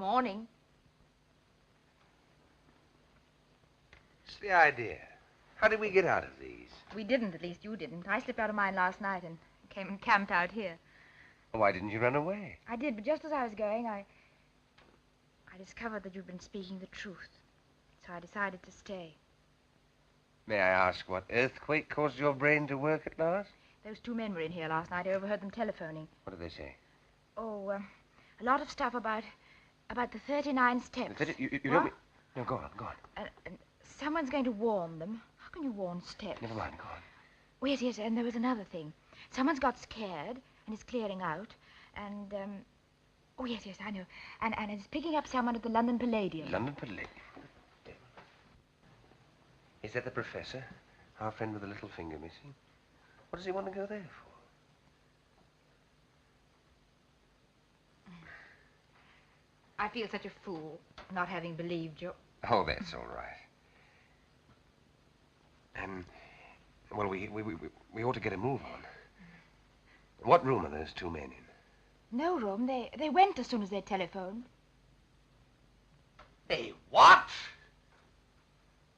Morning. It's the idea. How did we get out of these? We didn't, at least you didn't. I slipped out of mine last night and came and camped out here. Why didn't you run away? I did, but just as I was going, I discovered that you'd been speaking the truth. So I decided to stay. May I ask what earthquake caused your brain to work at last? Those two men were in here last night. I overheard them telephoning. What did they say? Oh, a lot of stuff about the 39 steps. You don't mean... No, go on. And someone's going to warn them. How can you warn steps? Never mind, go on. Oh, yes, and there was another thing. Someone's got scared and is clearing out. And, oh, yes, I know. And is picking up someone at the London Palladium. London Palladium? Is that the professor? Our friend with the little finger missing? What does he want to go there for? I feel such a fool not having believed you. Oh, that's all right. Well, we ought to get a move on. What room are those two men in? No room. They went as soon as they telephoned. They what?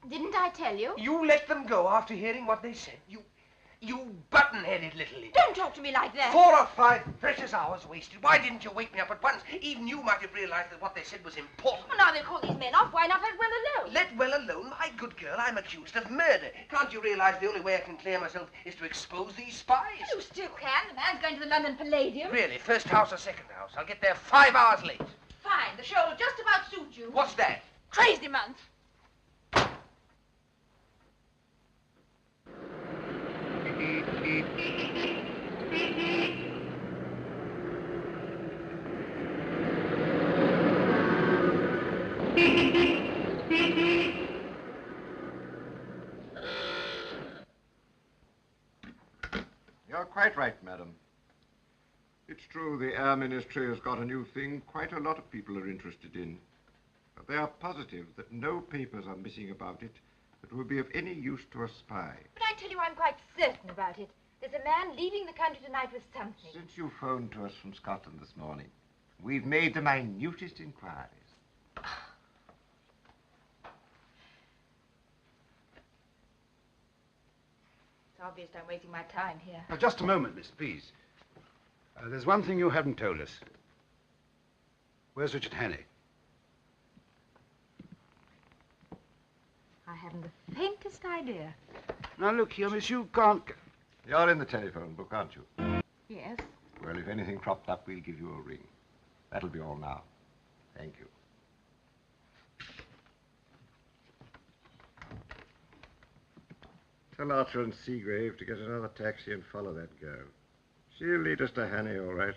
Didn't I tell you? You let them go after hearing what they said? You button-headed little idiot. Don't talk to me like that. 4 or 5 precious hours wasted. Why didn't you wake me up at once? Even you might have realized that what they said was important. Well, now they'll call these men off. Why not let well alone? Let well alone? My good girl, I'm accused of murder. Can't you realize the only way I can clear myself is to expose these spies? You still can. The man's going to the London Palladium. Really? First house or second house? I'll get there 5 hours late. Fine. The show will just about suit you. What's that? Crazy month. You're quite right, madam. It's true the Air Ministry has got a new thing quite a lot of people are interested in. But they are positive that no papers are missing about it that will be of any use to a spy. But I tell you, I'm quite certain about it. There's a man leaving the country tonight with something. Since you phoned to us from Scotland this morning, we've made the minutest inquiries. It's obvious I'm wasting my time here. Now, just a moment, miss, please. There's one thing you haven't told us. Where's Richard Hannay? I haven't the faintest idea. Now, look here, miss, you can't... You're in the telephone book, aren't you? Yes. Well, if anything cropped up, we'll give you a ring. That'll be all now. Thank you. Tell Archer and Seagrave to get another taxi and follow that girl. She'll lead us to Hannay, all right.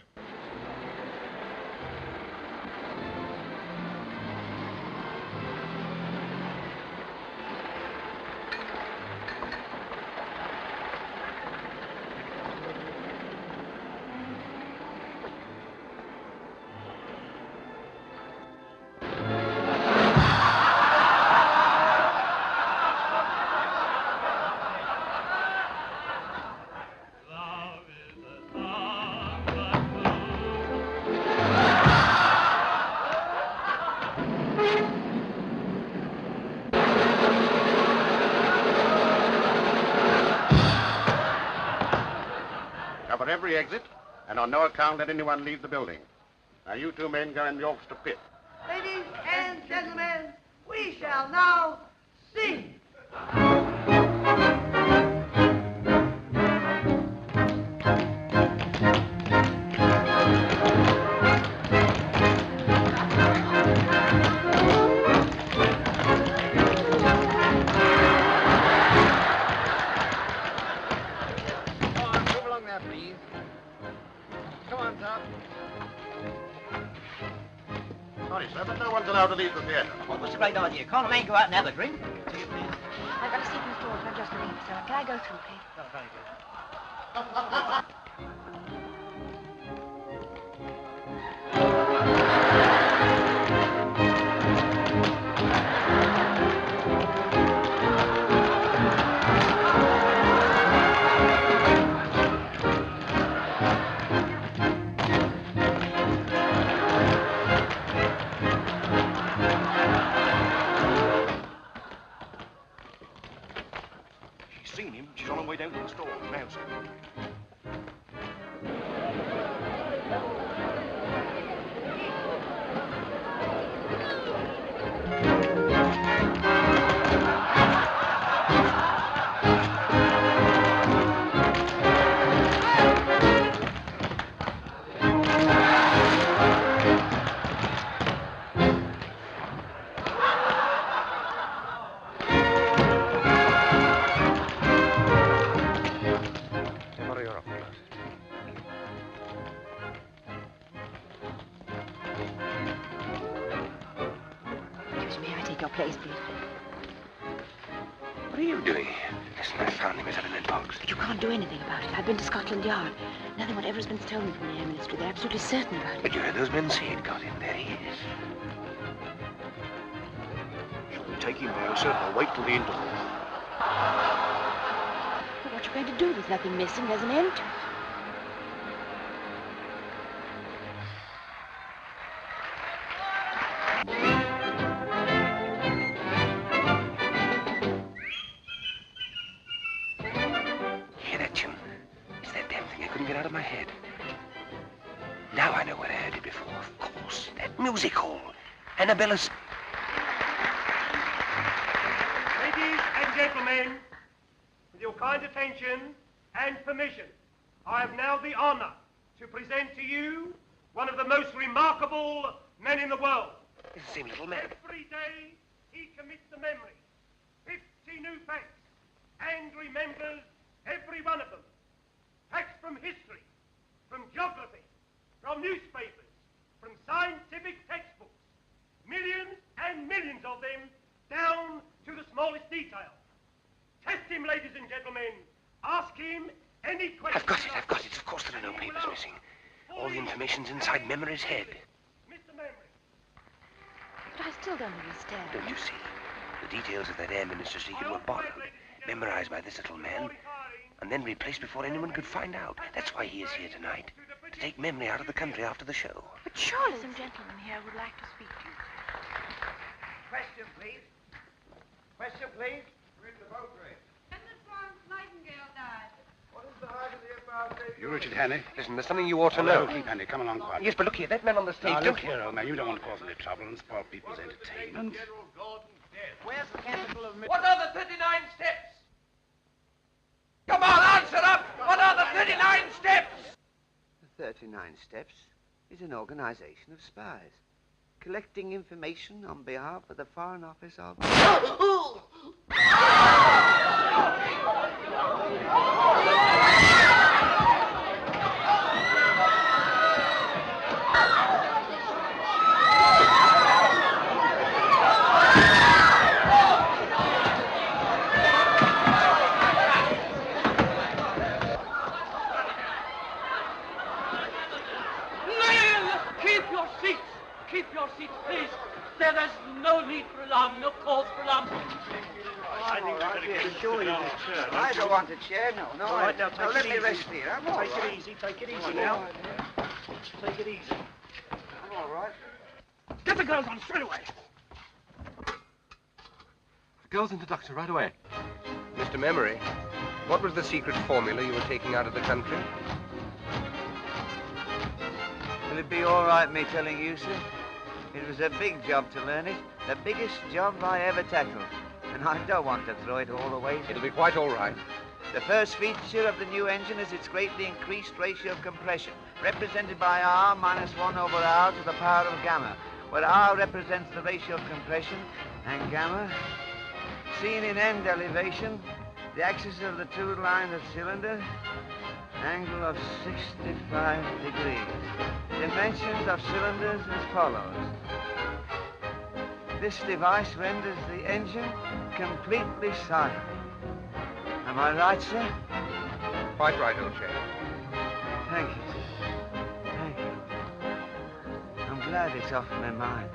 Cover every exit, and on no account let anyone leave the building. Now, you two men go in the orchestra pit. Ladies and gentlemen, we shall now sing. Sorry, sir, but no one's allowed to leave the theater. What was the great idea? Can't a man go out and have a drink? I've got a seat in the stores. I'm just looking for someone. Can I go through, please? Oh, very good. May I take your place, please? What are you doing? Listen, I found him. He's up in that box. But you can't do anything about it. I've been to Scotland Yard. Nothing whatever has been stolen from the Air Ministry. They're absolutely certain about it. But you heard those men say he'd got him. There he is. You can take him by yourself or wait till the interval. But what you going to do? There's nothing missing. There's an end to it. Hear that tune? It's that damn thing I couldn't get out of my head. Now I know where I heard it before. Of course, that music hall. Annabella's... Ladies and gentlemen, with your kind attention and permission, I have now the honor to present to you one of the most remarkable men in the world. It's the same little man. Every day he commits to memory 50 new facts and remembers every one of them. Facts from history, from geography, from newspapers, from scientific textbooks. Millions and millions of them down to the smallest detail. Test him, ladies and gentlemen. Ask him any question. I've got it. Of course there are no papers missing. All the information's inside Memory's head. Mr. Memory. But I still don't understand. Don't you see? The details of that Air Minister secret were borrowed, memorized by this little man, and then replaced before anyone could find out. That's why he is here tonight, to take Memory out of the country after the show. But surely some gentleman here would like to speak to you. Question, please. Question, please. Read the boat race. When the Florence Nightingale died. What is the height of the above? You Richard Hannay? Listen, there's something you ought to know. Keep Hannay, come along quietly. Yes, but look here, that man on the stage... Now, look here, old man, you don't want to cause any trouble and spoil people's entertainment. Where's the capital of... What are the 39 steps? Come on, answer up! What are the 39 steps? The 39 Steps is an organization of spies, collecting information on behalf of the Foreign Office of... Keep your seats, please. There's no need for alarm, no cause for alarm. I think we're going to Sure you I don't want a chair, no. All right, now take let it me easy. rest here. I'm all Take right. it easy. Take it easy now. Take it easy. I'm all right. Get the girls on straight away. The girls into Doctor right away. Mr. Memory, what was the secret formula you were taking out of the country? Will it be all right me telling you, sir? It was a big job to learn it, the biggest job I ever tackled. And I don't want to throw it all away. It'll be quite all right. The first feature of the new engine is its greatly increased ratio of compression, represented by R minus 1 over R to the power of gamma, where R represents the ratio of compression, and gamma, seen in end elevation, the axis of the two lines of cylinder, angle of 65 degrees. Dimensions of cylinders as follows. This device renders the engine completely silent. Am I right, sir? Quite right, old chap. Thank you, sir. Thank you. I'm glad it's off my mind.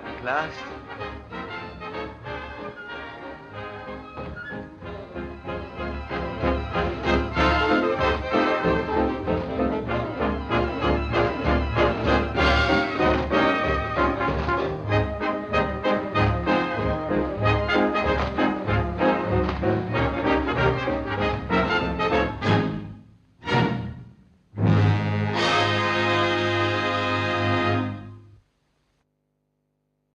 At last,